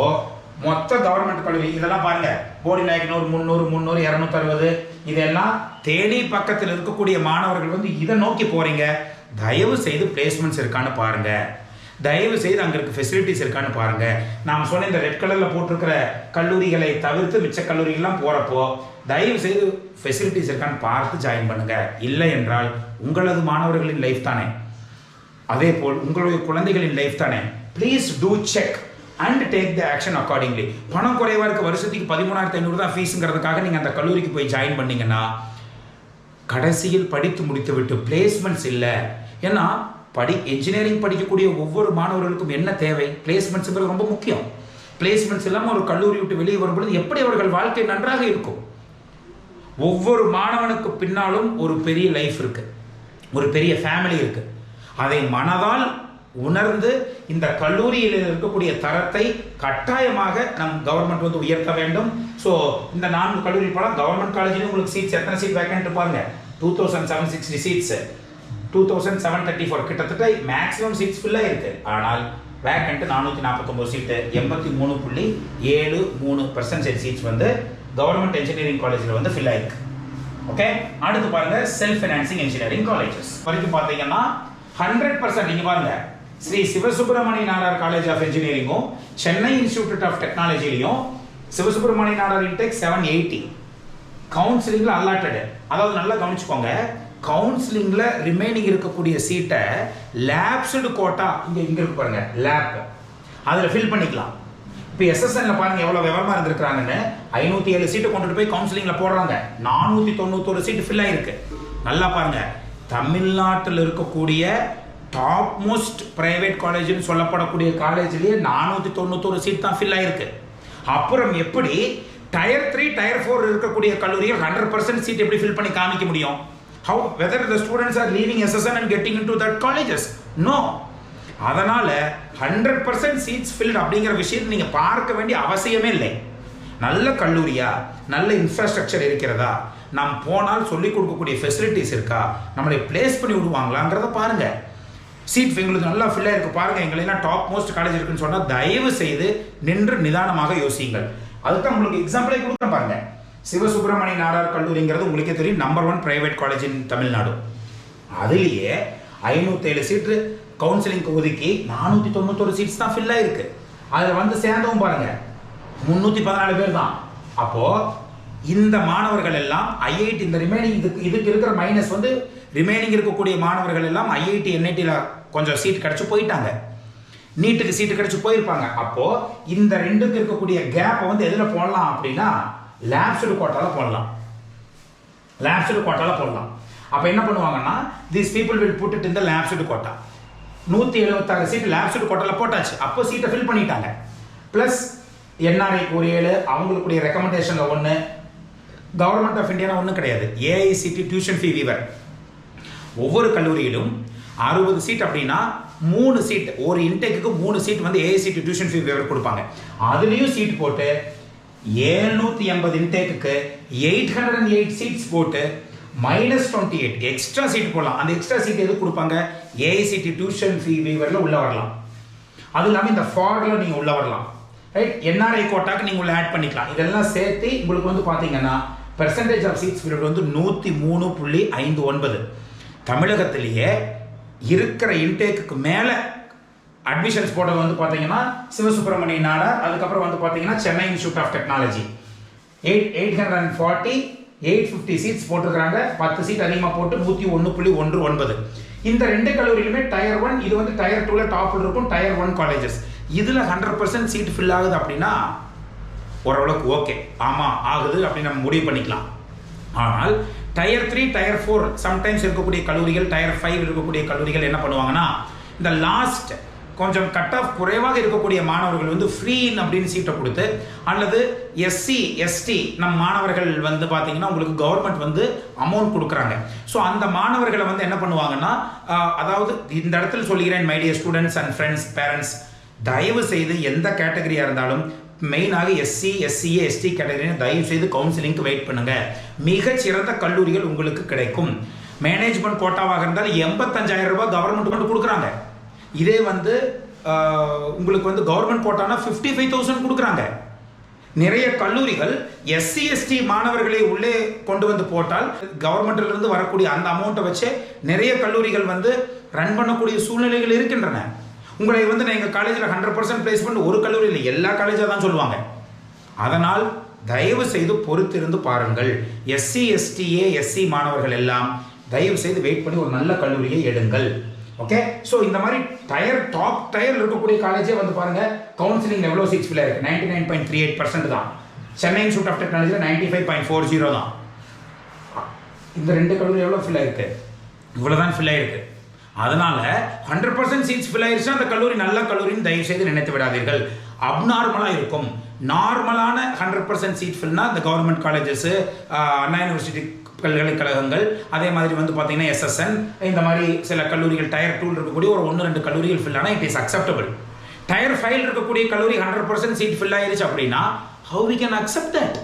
மொத்த கவர்மெண்ட் கல்லூரி இதெல்லாம் பாருங்க, போடி நாயக்கனூர் 300 260 இதெல்லாம் தேனி பக்கத்தில் இருக்கக்கூடிய மாணவர்கள் வந்து இதை நோக்கி போறீங்க. தயவு செய்து பிளேஸ்மெண்ட்ஸ் இருக்கான்னு பாருங்க. தயவு செய்து அங்கே இருக்க ஃபெசிலிட்டிஸ் இருக்கான்னு பாருங்க. நாம் சொன்ன இந்த ரெட் கலரில் போட்டிருக்கிற கல்லூரிகளை தவிர்த்து மிச்ச கல்லூரிகள்லாம் போகிறப்போ தயவு செய்து ஃபெசிலிட்டிஸ் இருக்கான்னு பார்த்து ஜாயின் பண்ணுங்க. இல்லை என்றால் உங்களது மாணவர்களின் லைஃப் தானே, அதே போல் உங்களுடைய குழந்தைகளின் லைஃப் தானே. Please do check and take the action accordingly. பணம் குறைவாக இருக்க, வருஷத்துக்கு 13,500 தான் ஃபீஸுங்கிறதுக்காக நீங்கள் அந்த கல்லூரிக்கு போய் ஜாயின் பண்ணீங்கன்னா கடைசியில் படித்து முடித்து விட்டு பிளேஸ்மெண்ட்ஸ் இல்லை. ஏன்னா என்ஜினியரிங் படிக்கக்கூடிய ஒவ்வொரு மாணவர்களுக்கும் என்ன தேவை? பிளேஸ்மெண்ட்ஸுங்கிறது ரொம்ப முக்கியம். பிளேஸ்மெண்ட்ஸ் இல்லாமல் ஒரு கல்லூரி விட்டு வெளியே வரும்பொழுது எப்படி அவர்கள் வாழ்க்கை நன்றாக இருக்கும்? ஒவ்வொரு மாணவனுக்கு பின்னாலும் ஒரு பெரிய லைஃப் இருக்கு, ஒரு பெரிய ஃபேமிலி இருக்கு. அதை மனதால் உணர்ந்து இந்த கல்லூரியில் இருக்கக்கூடிய தரத்தை கட்டாயமாக நம் கவர்மெண்ட் வந்து உயர்த்த வேண்டும். ஸோ இந்த 4 கல்லூரி போனால் கவர்மெண்ட் காலேஜில் உங்களுக்கு சீட்ஸ் எத்தனை சீட் வேக்கன்ட் பாருங்க, 2760 சீட்ஸ், 2734 கிட்டத்தட்ட மேக்ஸிமம் சீட்ஸ் ஃபுல்லாக இருக்கு. ஆனால் வேக்கன்ட் 449 சீட்டு, 83.73% சீட்ஸ் வந்து கவர்மெண்ட் இன்ஜினியரிங் காலேஜில் வந்து ஃபில் ஆயிருக்கு. ஓகே, அடுத்து பாருங்க செல்ஃப் ஃபைனான்சிங் இன்ஜினியரிங் காலேஜஸ் வரைக்கும் பார்த்தீங்கன்னா 100% நீங்க பாருங்க ஸ்ரீ சிவசுப்பிரமணிய நாடார் காலேஜ் ஆஃப் இன்ஜினியரிங்கும் சென்னை இன்ஸ்டிடியூட் ஆஃப் டெக்னாலஜிலையும் சிவசுப்பிரமணிய நாடார் இன்டெக் 780 கவுன்சிலிங்ல அலாட்டட். அதாவது நல்லா கவனிச்சுக்கோங்க, கவுன்சிலிங்ல ரிமைனிங் இருக்கக்கூடிய சீட்டை லேப்ஸ்டு கோட்டா இங்க இருக்கு பாருங்க, லேப் அதுல ஃபில் பண்ணிக்கலாம். இப்போ எஸ்எஸ்என்ல பாருங்க எவ்வளவு விவரமா இருந்திருக்காங்கன்னு, 507 சீட்டு கொண்டுட்டு போய் கவுன்சிலிங்ல போடுறாங்க, 491 சீட்டு ஃபில் ஆயிருக்கு. நல்லா பாருங்க, தமிழ்நாட்டில் இருக்கக்கூடிய டாப் மோஸ்ட் பிரைவேட் காலேஜ்னு சொல்லப்படக்கூடிய காலேஜ்லயே 491 சீட் தான் ஃபில் ஆயிருக்கு. அப்புறம் எப்படி டயர் 3 டயர் 4 இருக்கக்கூடிய கல்லூரிகள் 100% சீட் எப்படி ஃபில் பண்ணி காமிக்க முடியும்? how whether the students are leaving SSN and getting into that colleges? No. அதனால 100% சீட்ஸ் ஃபில்ட் அப்படிங்கிற விஷயத்தை நீங்க பார்க்க வேண்டிய அவசியமே இல்லை. நல்ல கல்லூரியா, நல்ல இன்ஃப்ராஸ்ட்ரக்சர் இருக்கிறதா, நாம் போனால் சொல்லிக் கொடுக்கக்கூடிய ஃபெசிலிட்டிஸ் இருக்கா, நம்மளை பிளேஸ் பண்ணி விடுவாங்களாங்கிறத பாருங்க. சீட் எங்களுக்கு நல்லா ஃபில்லாக இருக்கு பாருங்க, எங்களெல்லாம் டாப் மோஸ்ட் காலேஜ் இருக்குன்னு சொன்னால் தயவு செய்து நின்று நிதானமாக யோசியுங்கள். அதுதான் உங்களுக்கு எக்ஸாம்பிளே கொடுக்குறேன் பாருங்க. சிவசுப்பிரமணிய நாடார் கல்லூரிங்கிறது உங்களுக்கே தெரியும், நம்பர் 1 பிரைவேட் காலேஜ் இன் தமிழ்நாடு. அதுலேயே 507 சீட்டு கவுன்சிலிங்க்கு ஒதுக்கி 491 சீட்ஸ் தான் ஃபில் ஆயிருக்கு. அதில் வந்து சேர்ந்தவும் பாருங்க 314 பேர் தான். அப்போ இந்த மாணவர்கள் எல்லாம் ஐஐடி, இந்த ரிமைனிங் இதுக்கு இருக்கிற மைனஸ் வந்து ரிமைனிங் இருக்கக்கூடிய மாணவர்கள் எல்லாம் ஐஐடி என்ஐடியில் கொஞ்சம் சீட் கிடைச்சு போயிட்டாங்க, நீட்டுக்கு சீட்டு கிடைச்சு போயிருப்பாங்க. அப்போ இந்த ரெண்டுக்கு இருக்கக்கூடிய கேப்பை வந்து எதில் போடலாம் அப்படின்னா லேப்ஸ்டு கோட்டால போடலாம், லேப்ஸ்டு கோட்டால போடலாம். அப்போ என்ன பண்ணுவாங்கன்னா these people will put it in the lapsed quota. 176 seat lapsed கோட்டால போட்டாச்சு, அப்போ சீட்டை ஃபில் பண்ணிட்டாங்க. ப்ளஸ் என்ஆர்ஐக்கு ஒரு 7, அவங்களுக்குடைய ரெக்கமெண்டேஷனில் 1, கவர்மெண்ட் ஆஃப் இந்தியாவில் ஒன்றும் கிடையாது. ஏஐசிடி டியூஷன் ஃபீ வீவர் ஒவ்வொரு கல்லூரியிலும் 60 சீட் அப்படின்னா 3 சீட், ஒரு இன்டேக்கு 3 சீட் வந்து ஏஐசிடி டியூஷன் ஃபீ வீவர் கொடுப்பாங்க. அதுலேயும் சீட் போட்டு 780 இன்டேக்கு 808 சீட்ஸ் போட்டு -28 எக்ஸ்ட்ரா சீட் போடலாம். அந்த எக்ஸ்ட்ரா சீட் எது கொடுப்பாங்க? ஏஐசிடி டியூஷன் ஃபீ வீவரில் உள்ள வரலாம். அது இல்லாமல் இந்த ஃபார்டில் நீங்கள் உள்ள வரலாம், ரைட்? என்ஆர்ஐ கோட்டாக்கு நீங்கள் உள்ள ஆட் பண்ணிக்கலாம். இதெல்லாம் சேர்த்து உங்களுக்கு வந்து பார்த்தீங்கன்னா பெர்சன்டேஜ் ஆஃப் சீட்ஸ் ஃபில்ட் வந்து 103.59. தமிழகத்திலேயே இருக்கிற இன்டேக்கு மேலே அட்மிஷன்ஸ் போட்டது வந்து பார்த்தீங்கன்னா சிவசுப்பிரமணிய நாடார், அதுக்கப்புறம் வந்து பார்த்தீங்கன்னா Chennai institute of technology 840 850 seats போட்டிருக்காங்க. 10 சீட் அதிகமாக போட்டு 101.19. இந்த 2 கல்லூரியிலுமே டயர் 1, இது வந்து டயர் 2ல டாப்பில் இருக்கும் டயர் 1 காலேஜஸ். இதில் 100% சீட் ஃபில் ஆகுது அப்படின்னா ஓரளவுக்கு ஓகே, ஆமாம் ஆகுது அப்படின்னு நம்ம முடிவு பண்ணிக்கலாம். ஆனால் டயர் 3 டயர் 4 சம்டைம்ஸ் இருக்கக்கூடிய கல்லூரிகள், டயர் 5 இருக்கக்கூடிய கல்லூரிகள் என்ன பண்ணுவாங்கன்னா இந்த லாஸ்ட் கொஞ்சம் கட் ஆஃப் குறைவாக இருக்கக்கூடிய மாணவர்கள் வந்து ஃப்ரீ அப்படின்னு சீட்டை கொடுத்து, அல்லது எஸ்சி எஸ்டி நம் மாணவர்கள் வந்து பார்த்தீங்கன்னா உங்களுக்கு கவர்மெண்ட் வந்து அமௌண்ட் கொடுக்குறாங்க. ஸோ அந்த மாணவர்களை வந்து என்ன பண்ணுவாங்கன்னா, அதாவது இந்த இடத்துல சொல்லுகிறேன் my dear students and friends, parents, தயவு செய்து எந்த கேட்டகரியாக இருந்தாலும் மெயினாக எஸ்சி எஸ்சிஏ எஸ்டி கேட்டகரி தயவு செய்து கவுன்சிலிங்க்கு வெயிட் பண்ணுங்க. மிகச்சிறந்த கல்லூரிகள் உங்களுக்கு கிடைக்கும். மேனேஜ்மெண்ட் கோட்டாவாக இருந்தால் 85,000 ரூபாய் கவர்மெண்ட் கொண்டு கொடுக்குறாங்க. இதே வந்து உங்களுக்கு வந்து கவர்மெண்ட் கோட்டானா 55,000 கொடுக்குறாங்க. நிறைய கல்லூரிகள் எஸ்சி எஸ்டி மாணவர்களை உள்ளே கொண்டு வந்து போட்டால் கவர்மெண்ட்ல இருந்து வரக்கூடிய அந்த அமௌண்ட்டை வச்சு நிறைய கல்லூரிகள் வந்து ரன் பண்ணக்கூடிய சூழ்நிலைகள் இருக்கின்றன. உங்களை வந்து எங்கள் காலேஜில் 100% பிளேஸ்மெண்ட் ஒரு கல்லூரியில் எல்லா காலேஜாக தான் சொல்லுவாங்க. அதனால் தயவு செய்து பொறுத்திருந்து பாருங்கள். எஸ்சி எஸ்டிஏ எஸ்சி மாணவர்கள் எல்லாம் தயவு செய்து வெயிட் பண்ணி ஒரு நல்ல கல்லூரியை எடுங்கள். ஓகே, ஸோ இந்த மாதிரி டாப் டயர் இருக்கக்கூடிய காலேஜே வந்து பாருங்க கவுன்சிலிங் எவ்வளோ சீட்ஸ் ஃபில் ஆயிருக்கு, 99.38% தான். சென்னை இன்ஸ்டிடியூட் ஆஃப் டெக்னாலஜியில் 95.40 தான். இந்த 2 கல்லூரி எவ்வளோ ஃபில் ஆயிருக்கு? இவ்வளோதான் ஃபில் ஆயிருக்கு. அதனால 100% சீட்ஸ் ஃபில் ஆயிருச்சுன்னா அந்த கல்லூரி நல்ல கல்லூரின்னு தயவு செய்து நினைத்து விடாதீர்கள். அப்நார்மலாக இருக்கும். நார்மலான 100% சீட் ஃபில்னா இந்த கவர்மெண்ட் காலேஜஸ், அண்ணா யூனிவர்சிட்டி பல்கலைக்கழகங்கள், அதே மாதிரி வந்து பார்த்தீங்கன்னா SSN, இந்த மாதிரி சில கல்லூரிகள் டயர் 2 இருக்கக்கூடிய ஒரு 1-2 கல்லூரிகள் ஃபில் ஆனால் இட் இஸ் அக்செப்டபிள். டயர் 5 இருக்கக்கூடிய கல்லூரி 100% சீட் ஃபில் ஆயிருச்சு அப்படின்னா how we can accept that?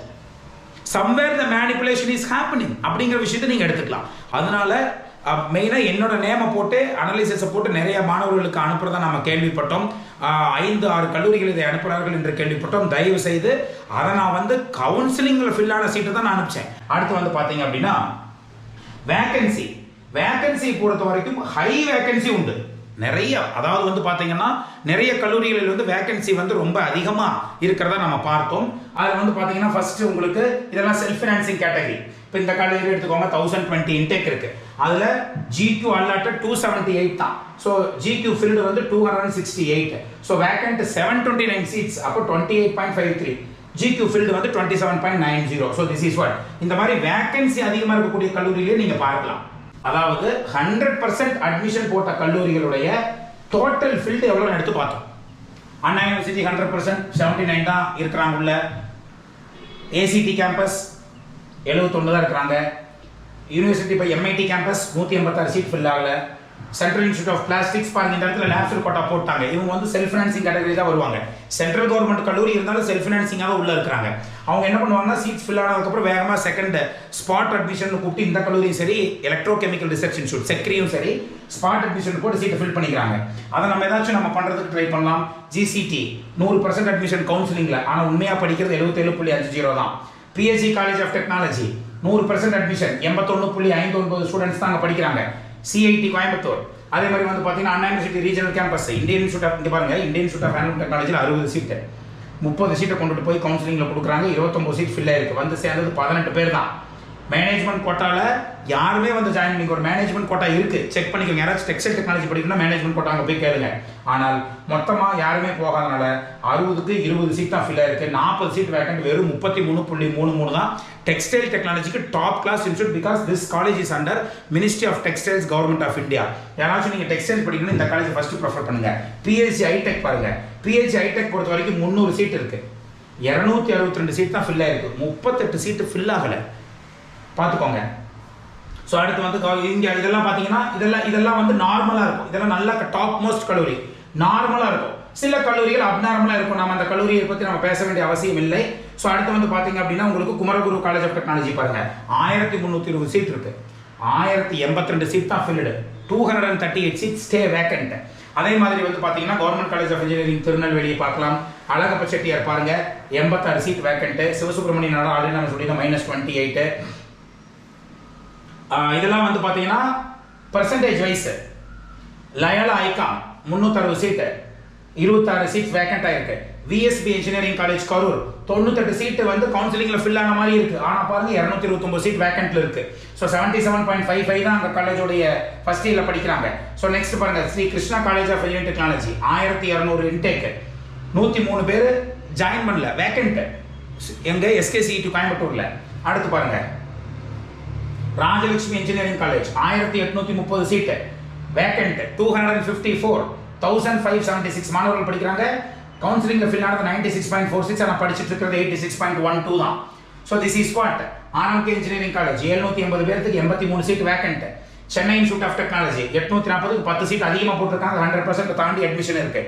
somewhere the manipulation is happening அப்படிங்கிற விஷயத்தை நீங்கள் எடுத்துக்கலாம். அதனால மெயினாக என்னோட நேமை போட்டு அனலிசிஸை போட்டு நிறைய மாணவர்களுக்கு அனுப்புறதா நம்ம கேள்விப்பட்டோம். 5-6 கல்லூரிகள் இதை அனுப்புகிறார்கள் என்று கேள்விப்பட்டோம். தயவு செய்து அதை நான் வந்து கவுன்சிலிங்கில் ஃபில் ஆன சீட்டை தான் நான் அனுப்பிச்சேன். அடுத்து வந்து பார்த்தீங்க அப்படின்னா வேகன்சி பொறுத்த வரைக்கும் ஹை வேகன்சி உண்டு நிறைய. அதாவது வந்து பார்த்தீங்கன்னா நிறைய கல்லூரிகளில் வந்து வேகன்சி வந்து ரொம்ப அதிகமாக இருக்கிறதா நம்ம பார்த்தோம். அதில் வந்து பார்த்தீங்கன்னா ஃபர்ஸ்ட் உங்களுக்கு இதெல்லாம் செல்ஃப் ஃபினான்சிங் கேட்டகரி. இப்போ இந்த கல்லூரி எடுத்துக்கோங்க, 1020 இன்டேக் இருக்கு. அதில் GQ allotted 278 தான். ஸோ GQ filled வந்து 268. ஸோ வேகண்ட் 729 சீட்ஸ், அப்போ 28.53. GQ filled வந்து 27.90. So this is what. இந்த மாதிரி வேகன்சி அதிகமாக இருக்கக்கூடிய கல்லூரியிலே நீங்கள் பார்க்கலாம். அதாவது 100% அட்மிஷன் போட்ட கல்லூரிகளுடைய டோட்டல் ஃபில்டு எவ்வளோ எடுத்து பார்த்தோம். அண்ணா யூனிவர்சிட்டி 100% 79 தான் இருக்கிறாங்க உள்ள. ACT கேம்பஸ் 71 தான் இருக்கிறாங்க. யூனிவர்சிட்டி இப்போ MIT கேம்பஸ் 186 சீட் ஃபில் ஆகல. சென்ட்ரல் இன்ஸ்டியூட் ஆஃப் பிளாஸ்டிக்ஸ் பாருங்க, இந்த இடத்துல நேஷனல் கோட்டா போட்டாங்க. இவங்க வந்து செல்ஃப் ஃபினான்சிங் கேட்டகரி தான் வருவாங்க. சென்ட்ரல் கவர்மெண்ட் கல்லூரி இருந்தாலும் செல்ஃப் ஃபினான்சிங்காக உள்ள இருக்கிறாங்க. அவங்க என்ன பண்ணுவாங்கன்னா சீட்ஸ் ஃபில் ஆனதுக்கப்புறம் வேகமாக செகண்ட் ஸ்பாட் அட்மிஷன் கூப்பிட்டு இந்த கல்லூரியும் சரி, எலக்ட்ரோ கெமிக்கல் ரிசர்ச் இன்ஸ்டியூட் செக்ரியும் சரி, ஸ்பாட் அட்மிஷன் போட்டு சீட்டை ஃபில் பண்ணிக்கிறாங்க. அதை நம்ம ஏதாச்சும் நம்ம பண்ணுறதுக்கு ட்ரை பண்ணலாம். GCT 100% அட்மிஷன் கவுன்சிலிங்கில், ஆனால் உண்மையாக படிக்கிறது 77.50 தான். PSC college of technology 100% admission 81.59 students தான் அங்கே படிக்கிறாங்க. CIT கோயம்புத்தூர் அதே மாதிரி வந்து பார்த்தீங்கன்னா Anna university regional campus, Indian institute of இங்கே பாருங்க, இந்தியன் இன்ஸ்டியூட் ஆஃப் ஹேண்ட் டெக்னாலஜியில் 60 சீட்டு, 30 சீட்டை கொண்டுட்டு போய் கவுன்சிலிங்கில் கொடுக்குறாங்க. 29 சீட் ஃபில் ஆயிருக்கு. வந்து சேர்ந்தது 18 பேர் தான். மேனேஜ்மெண்ட் கோட்டாவில் யாருமே வந்து ஜாயின் பண்ணிக்க. ஒரு மேனேஜ்மெண்ட் கோட்டா இருக்கு, செக் பண்ணிக்கோங்க. யாராச்சும் டெக்ஸ்டைல் டெக்னாலஜி படிக்கணும்னா மேனேஜ்மெண்ட் கோட்டா அங்கே போய் கேளுங்க. ஆனால் மொத்தமாக யாருமே போகாதனால 60க்கு 20 சீட் தான் ஃபில் ஆயிருக்கு. 40 சீட் வேக்கண்ட், வெறும் 33.33 தான். டெக்ஸ்டைல் டெக்னாலஜிக்கு top class institute, because this college is under ministry of textiles, government of India. யாராச்சும் நீங்கள் டெக்ஸ்டைல் படிக்கணும் இந்த காலேஜ் ஃபர்ஸ்ட் ப்ரிஃபர் பண்ணுங்க. PHC ஹைடெக் பாருங்க, PHC ஹைடெக் பொறுத்த வரைக்கும் 300 சீட் இருக்கு. 262 சீட் தான் ஃபில் ஆயிருக்கு. 38 சீட்டு ஃபில் ஆகலை, பார்த்துக்கோங்க. ஸோ அடுத்து வந்து இங்கே இதெல்லாம் பார்த்தீங்கன்னா இதெல்லாம் வந்து நார்மலாக இருக்கும். இதெல்லாம் நல்ல டாப் மோஸ்ட் கல்லூரி, நார்மலாக இருக்கும். சில கல்லூரிகள் அப்நார்மலாக இருக்கும். நம்ம அந்த கல்லூரியை பற்றி நம்ம பேச வேண்டிய அவசியம் இல்லை. ஸோ அடுத்து வந்து பார்த்தீங்க அப்படின்னா உங்களுக்கு குமரகுரு காலேஜ் ஆஃப் டெக்னாலஜி பாருங்க, 1320 சீட் இருக்கு. 1082 சீட் தான் ஃபில்டு, 238 சீட் ஸ்டே வேக்கண்ட். அதே மாதிரி வந்து பார்த்தீங்கன்னா கவர்மெண்ட் காலேஜ் ஆஃப் இன்ஜினியரிங் திருநெல்வேலியை பார்க்கலாம். அழகப்ப செட்டியார் பாருங்க, 86 சீட் வேக்கண்ட். சிவசுப்ரமணியன் நாடா ஆல்ரெடி நம்ம சொல்லியிருந்தோம், -28. இதெல்லாம் வந்து பார்த்தீங்கன்னா பர்சன்டேஜ் வைஸ். லயோலா ஐகான் 360 சீட்டு, 26 சீட் வேக்கண்ட் ஆயிருக்கு. VSB இன்ஜினியரிங் காலேஜ் கரூர் 98 சீட்டு வந்து கவுன்சிலிங்ல ஃபில் ஆன மாதிரி இருக்கு. ஆனா பாருங்க 229 சீட் வேக்கண்ட்ல இருக்கு. ஸோ 77.55 தான் அந்த காலேஜோடைய ஃபர்ஸ்ட் இயர்ல படிக்கிறாங்க. ஸோ நெக்ஸ்ட் பாருங்க, Sri Krishna college of engineering technology 1200 intake, 103 பேர் ஜாயின் பண்ணல, வேக்கண்ட். எங்க SKCET கோயம்புத்தூர்ல. அடுத்து பாருங்க ராஜலட்சுமி இன்ஜினியரிங் காலேஜ் 1830 சீட்டு வேக்கண்ட், 254, 1576 மாணவர்கள் படிக்கிறாங்க. கவுன்சிலிங்ல ஃபில் ஆனது 96.46, ஆனால் படிச்சுட்டு இருக்கிறது 86.12 தான். So this is what. RMK engineering college 780 பேருக்கு 83 seat vacant. Chennai institute of technology 840க்கு 10 சீட் அதிகமாக போட்டிருக்காங்க, 100% தாண்டி அட்மிஷன் இருக்கு.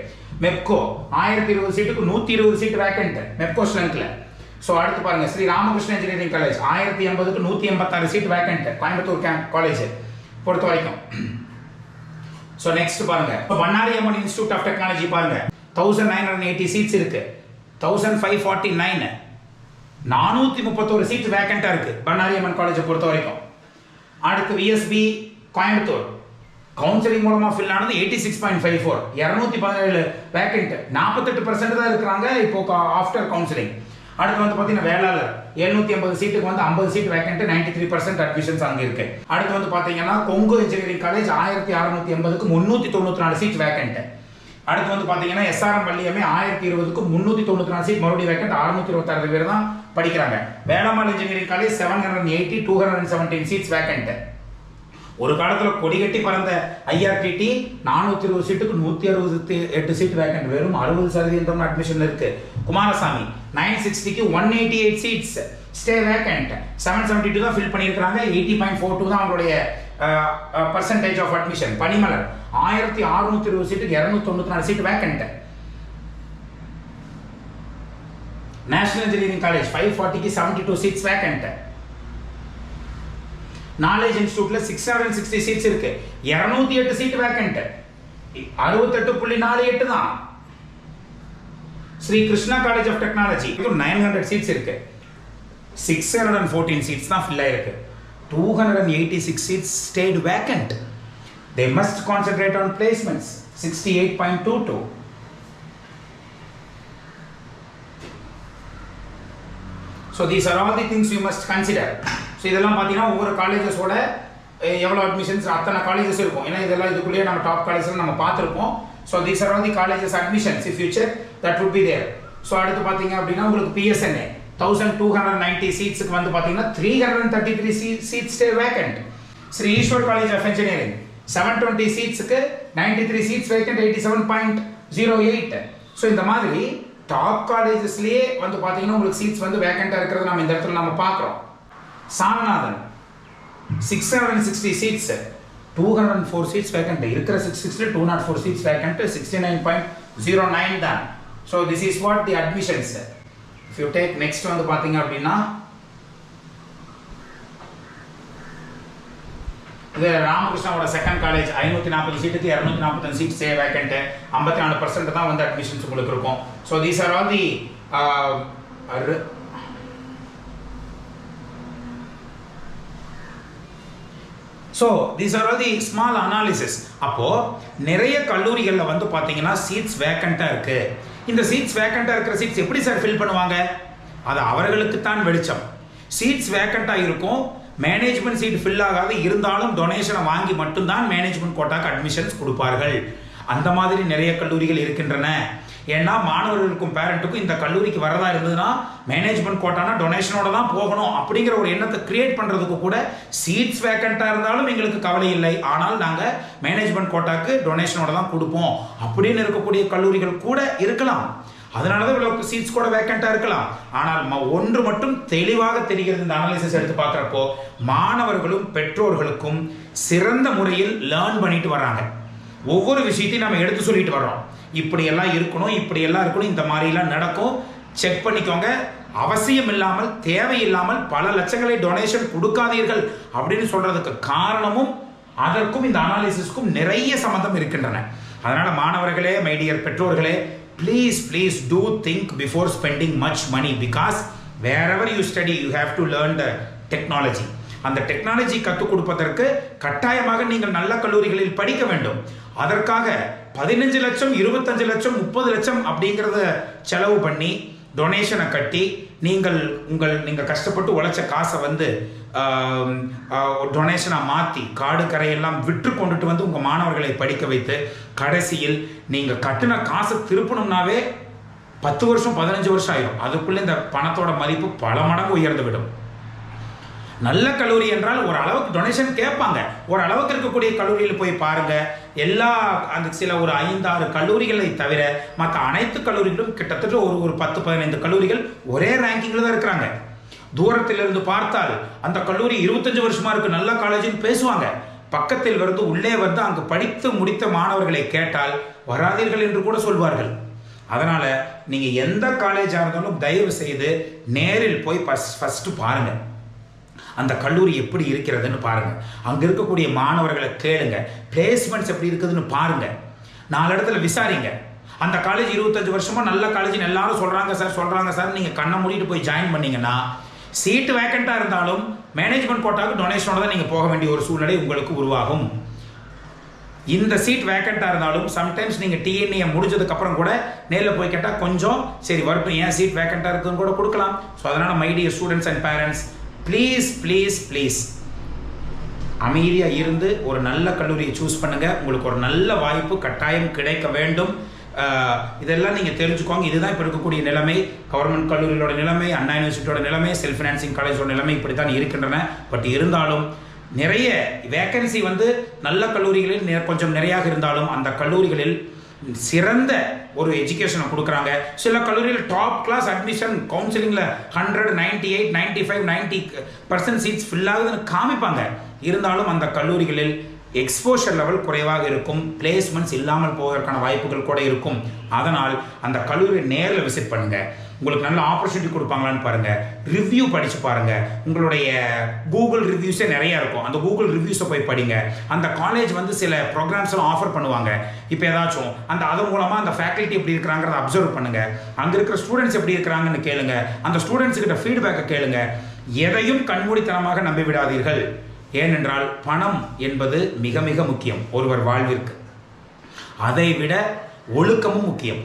மெப்கோ 1020 சீட்டுக்கு 120 சீட் வேக்கண்ட் மெப்கோ ஸ்ட்ரென்த்ல. ஸோ அடுத்து பாருங்க, ஸ்ரீ ராமகிருஷ்ண இன்ஜினியரிங் காலேஜ் 1080க்கு 186 சீட் வேக்கண்ட், கோயம்புத்தூர் காலேஜ் பொறுத்த வரைக்கும். ஸோ நெக்ஸ்ட் பாருங்க, Bannari Amman institute of technology பாருங்க, 1980 சீட்ஸ் இருக்கு, 1549, 431 சீட் வேக்கண்டா இருக்கு பண்ணாரி அம்மன் காலேஜை பொறுத்த வரைக்கும். அடுத்து VSB கோயம்புத்தூர் கவுன்சிலிங் மூலமா ஃபில் ஆனது 86.54, 217 வேக்கண்ட், 48% தான் இருக்கிறாங்க இப்போ ஆஃப்டர் கவுன்சிலிங். அடுத்து வந்து பார்த்தீங்கன்னா வேளாளர் 780 சீட்டுக்கு வந்து 50 சீட் வேக்கண்ட், 93% அட்மிஷன்ஸ் அங்கே இருக்கு. அடுத்து வந்து பார்த்தீங்கன்னா கொங்கு இன்ஜினியரிங் காலேஜ் 1680க்கு 394 சீட் வேக்கண்ட். அடுத்து வந்து பார்த்தீங்கன்னா SRM வள்ளியம்மே 1020க்கு 394 சீட் மறுபடியும் வேக்கண்ட், 626 பேர் தான் படிக்கிறாங்க. வேளாண்மை இன்ஜினியரிங் காலேஜ் 780, 217 சீட்ஸ் வேக்கண்ட். ஒரு காலத்தில் கொடிகட்டி பறந்த IRTT 420 சீட்டுக்கு 168 சீட் வேக்கண்ட், வெறும் 60% அட்மிஷன் இருக்கு. குமாரசாமி 960க்கு 188 சீட்ஸ், ஸ்டே வேக்கண்ட். 772 தான் ஃபில் பண்ணியிருக்காங்க. 80.42 தான் அவங்களுடைய பர்சன்டேஜ் ஆஃப் அட்மிஷன். பனிமலர் 1620 சீட்டுக்கு 294 seat vacant. National engineering college 540க்கு 72 சீட்ஸ் வேக்கண்ட். நாலேஜ் இன்ஸ்டிடியூட்ல 660 சீட்ஸ் இருக்கு, 208 சீட் வேக்கண்ட். 68.48 தான். Sri Krishna college of technology 900 seats இருக்கு, 614 சீட்ஸ் தான் ஃபில் ஆயிருக்கு. 286 seats stayed vacant. They must concentrate on placements. 68.22. So these are all the things you must consider. So இதெல்லாம் பார்த்தீங்கன்னா ஒவ்வொரு காலேஜஸோட எவ்வளோ அட்மிஷன்ஸ் அத்தனை காலேஜஸ் இருக்கும். ஏன்னா இதெல்லாம் இதுக்குள்ளேயே நம்ம டாப் காலேஜஸ் நம்ம பார்த்துருப்போம். So these are all the colleges admissions. If you check that would be there. So அடுத்து பார்த்தீங்க அப்படின்னா உங்களுக்கு PSNA 1290 சீட்ஸுக்கு வந்து பார்த்தீங்கன்னா 333 seats stay vacant. Sri Eswar college of engineering 720 சீட்ஸுக்கு 93 சீட்ஸ் வேக்கண்ட், 87.08. ஸோ இந்த மாதிரி டாப் காலேஜஸ்லேயே வந்து பார்த்தீங்கன்னா உங்களுக்கு சீட்ஸ் வந்து வேக்கண்டாக இருக்கிறது நம்ம இந்த இடத்துல நம்ம பார்க்குறோம். Saranathan 660 seats, 204 seats vacant. இருக்கிற 660 204 சீட்ஸ் வேக்கண்ட், 69.09 தான். So this is what the admissions. If you take next வந்து பாத்தீங்க அப்படின்னா இது ராமகிருஷ்ணாவோட செகண்ட் காலேஜ் 540 சீட்டுக்கு 245 சீட் ஸ்டே வேக்கண்ட், 54% தான் வந்து அட்மிஷன்ஸ் உங்களுக்கு இருக்கும். So these are all the so these are all the small analysis. அப்போ நிறைய கல்லூரிகளில் வந்து பார்த்தீங்கன்னா சீட்ஸ் வேக்கண்டாக இருக்கு. இந்த சீட்ஸ் வேக்கண்டாக இருக்கிற சீட்ஸ் எப்படி சார் ஃபில் பண்ணுவாங்க? அது அவர்களுக்கு தான் வெளிச்சம். சீட்ஸ் வேக்கண்டாக இருக்கும், மேனேஜ்மெண்ட் சீட் ஃபில் ஆகாது, இருந்தாலும் டொனேஷனை வாங்கி மட்டும்தான் மேனேஜ்மெண்ட் கோட்டாக்கு அட்மிஷன்ஸ் கொடுப்பார்கள். அந்த மாதிரி நிறைய கல்லூரிகள் இருக்கின்றன. ஏன்னா மாணவர்களுக்கும் பேரண்ட்டுக்கும் இந்த கல்லூரிக்கு வரதா இருந்ததுன்னா மேனேஜ்மெண்ட் கோட்டானா டொனேஷனோட தான் போகணும் அப்படிங்கிற ஒரு எண்ணத்தை கிரியேட் பண்ணுறதுக்கு கூட சீட்ஸ் வேக்கண்டாக இருந்தாலும் எங்களுக்கு கவலை இல்லை, ஆனால் நாங்கள் மேனேஜ்மெண்ட் கோட்டாக்கு டொனேஷனோட தான் கொடுப்போம் அப்படின்னு இருக்கக்கூடிய கல்லூரிகள் கூட இருக்கலாம். அதனால தான் இவ்வளோ சீட்ஸ் கூட வேக்கண்டாக இருக்கலாம். ஆனால் ஒன்று மட்டும் தெளிவாக தெரிகிறது இந்த அனாலிசிஸ் எடுத்து பார்க்குறப்போ, மாணவர்களும் பெற்றோர்களுக்கும் சிறந்த முறையில் லேர்ன் பண்ணிட்டு வர்றாங்க. ஒவ்வொரு விஷயத்தையும் நம்ம எடுத்து சொல்லிட்டு வர்றோம். இப்படியெல்லாம் இருக்கணும், இப்படியெல்லாம் இருக்கணும், இந்த மாதிரிலாம் நடக்கும், செக் பண்ணிக்கோங்க. அவசியம் இல்லாமல் தேவையில்லாமல் பல லட்சங்களை டொனேஷன் கொடுக்காதீர்கள் அப்படின்னு சொல்றதுக்கு காரணமும் அதற்கும் இந்த அனாலிசிஸ்க்கும் நிறைய சம்பந்தம் இருக்கின்றன. அதனால மாணவர்களே, மை டியர் பெற்றோர்களே, please do think before spending much money, because wherever you study you have to learn the technology. அந்த டெக்னாலஜி கற்றுக் கொடுப்பதற்கு கட்டாயமாக நீங்கள் நல்ல கல்லூரிகளில் படிக்க வேண்டும். அதற்காக 15 லட்சம் 25 லட்சம் 30 லட்சம் அப்படிங்கிறத செலவு பண்ணி டொனேஷனை கட்டி நீங்கள் கஷ்டப்பட்டு உழைச்ச காசை வந்து டொனேஷனாக மாற்றி காடு கரையெல்லாம் விற்று கொண்டுட்டு வந்து உங்கள் மாணவர்களை படிக்க வைத்து கடைசியில் நீங்கள் கட்டின காசை திருப்பணும்னாவே 10 வருஷம் 15 வருஷம் ஆயிடும். அதுக்குள்ளே இந்த பணத்தோட மதிப்பு பல மடங்கு உயர்ந்து விடும். நல்ல கல்லூரி என்றால் ஒரு அளவுக்கு டொனேஷன் கேட்பாங்க. ஒரு அளவுக்கு இருக்கக்கூடிய கல்லூரியில் போய் பாருங்க. அந்த சில ஒரு 5-6 கல்லூரிகளை தவிர மற்ற அனைத்து கல்லூரிகளும் கிட்டத்தட்ட ஒரு 10-15 கல்லூரிகள் ஒரே ரேங்கிங்ல தான் இருக்கிறாங்க. தூரத்திலிருந்து பார்த்தால் அந்த கல்லூரி 25 வருஷமா இருக்கு, நல்ல காலேஜ்னு பேசுவாங்க. பக்கத்தில் வந்து உள்ளே வந்து அங்கு படித்து முடித்த மாணவர்களை கேட்டால் வராதீர்கள் என்று கூட சொல்வார்கள். அதனால நீங்க எந்த காலேஜாக இருந்தாலும் தயவு செய்து நேரில் போய் ஃபர்ஸ்ட் பாருங்க, அந்த கல்லூரி எப்படி இருக்கிறதுன்னு பாருங்க. அங்க இருக்கக்கூடிய மாணவர்களை கேளுங்க, பிளேஸ்மெண்ட்ஸ் எப்படி இருக்குதுன்னு பாருங்க, 4 இடத்துல விசாரிங்க. அந்த காலேஜ் 25 வருஷமா நல்ல காலேஜ் எல்லாரும் சொல்றாங்க சார் நீங்க கண்ணை மூடிட்டு போய் ஜாயின் பண்ணீங்கன்னா சீட்டு வேக்கண்டா இருந்தாலும் மேனேஜ்மெண்ட் கோட்டாக்கு டொனேஷனோட தான் நீங்க போக வேண்டிய ஒரு சூழ்நிலை உங்களுக்கு உருவாகும். இந்த சீட் வேக்கண்டா இருந்தாலும் சம்டைம்ஸ் நீங்க டிஎன்ஏ முடிஞ்சதுக்கு அப்புறம் கூட நேரில் போய் கேட்டா கொஞ்சம் சரி வரட்டும், ஏன் சீட் வேக்கண்டா இருக்குன்னு கூட கொடுக்கலாம். ஸோ அதனால my dear students and parents, please அமைதியாக இருந்து ஒரு நல்ல கல்லூரியை சூஸ் பண்ணுங்க. உங்களுக்கு ஒரு நல்ல வாய்ப்பு கட்டாயம் கிடைக்க வேண்டும். இதெல்லாம் நீங்கள் தெரிஞ்சுக்கோங்க. இதுதான் இப்போ இருக்கக்கூடிய நிலைமை. கவர்மெண்ட் கல்லூரிகளோட நிலைமை, அண்ணா யூனிவர்சிட்டியோட நிலைமை, செல்ஃப் ஃபினான்சிங் காலேஜோட நிலைமை இப்படி தான் இருக்கின்றன. பட் இருந்தாலும் நிறைய வேக்கன்சி வந்து நல்ல கல்லூரிகளில் கொஞ்சம் நிறையாக இருந்தாலும் அந்த கல்லூரிகளில் சிறந்த ஒரு எஜுகேஷனை கொடுக்குறாங்க. சில கல்லூரியில் டாப் கிளாஸ் அட்மிஷன் கவுன்சிலிங்கில் 100, 98, 95, 90% சீட்ஸ் ஃபில் ஆகுதுன்னு காமிப்பாங்க. இருந்தாலும் அந்த கல்லூரிகளில் எக்ஸ்போஷர் லெவல் குறைவாக இருக்கும், பிளேஸ்மெண்ட்ஸ் இல்லாமல் போவதற்கான வாய்ப்புகள் கூட இருக்கும். அதனால் அந்த கல்லூரியை நேரில் விசிட் பண்ணுங்கள். உங்களுக்கு நல்ல ஆப்பர்ச்சுனிட்டி கொடுப்பாங்களான்னு பாருங்கள், ரிவ்யூ படித்து பாருங்கள். உங்களுடைய கூகுள் ரிவ்யூஸே நிறையா இருக்கும், அந்த கூகுள் ரிவ்யூஸை போய் படிங்க. அந்த காலேஜ் வந்து சில ப்ரோக்ராம்ஸ்லாம் ஆஃபர் பண்ணுவாங்க. இப்போ ஏதாச்சும் அதன் மூலமாக அந்த ஃபேக்கல்ட்டி எப்படி இருக்கிறாங்கிறத அப்சர்வ் பண்ணுங்கள். அங்கே இருக்கிற ஸ்டூடெண்ட்ஸ் எப்படி இருக்கிறாங்கன்னு கேளுங்க. அந்த ஸ்டூடெண்ட்ஸுக்கிட்ட ஃபீட்பேக்கை கேளுங்க. எதையும் கண்மூடித்தனமாக நம்பி விடாதீர்கள். ஏனென்றால் பணம் என்பது மிக மிக முக்கியம் ஒருவர் வாழ்விற்கு. அதை விட ஒழுக்கமும் முக்கியம்.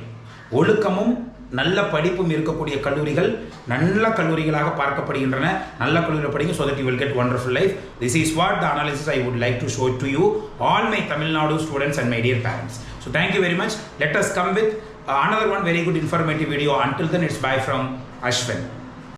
ஒழுக்கமும் நல்ல படிப்பும் இருக்கக்கூடிய கல்லூரிகள் நல்ல கல்லூரிகளாக பார்க்கப்படுகின்றன. நல்ல கல்லூரியில் படிங்க, so that you will get wonderful life. This is what the analysis I would like to show to you, all my Tamil Nadu students and my dear parents. So thank you very much. Let us come with another one very good informative video. Until then, it's bye from Ashwin.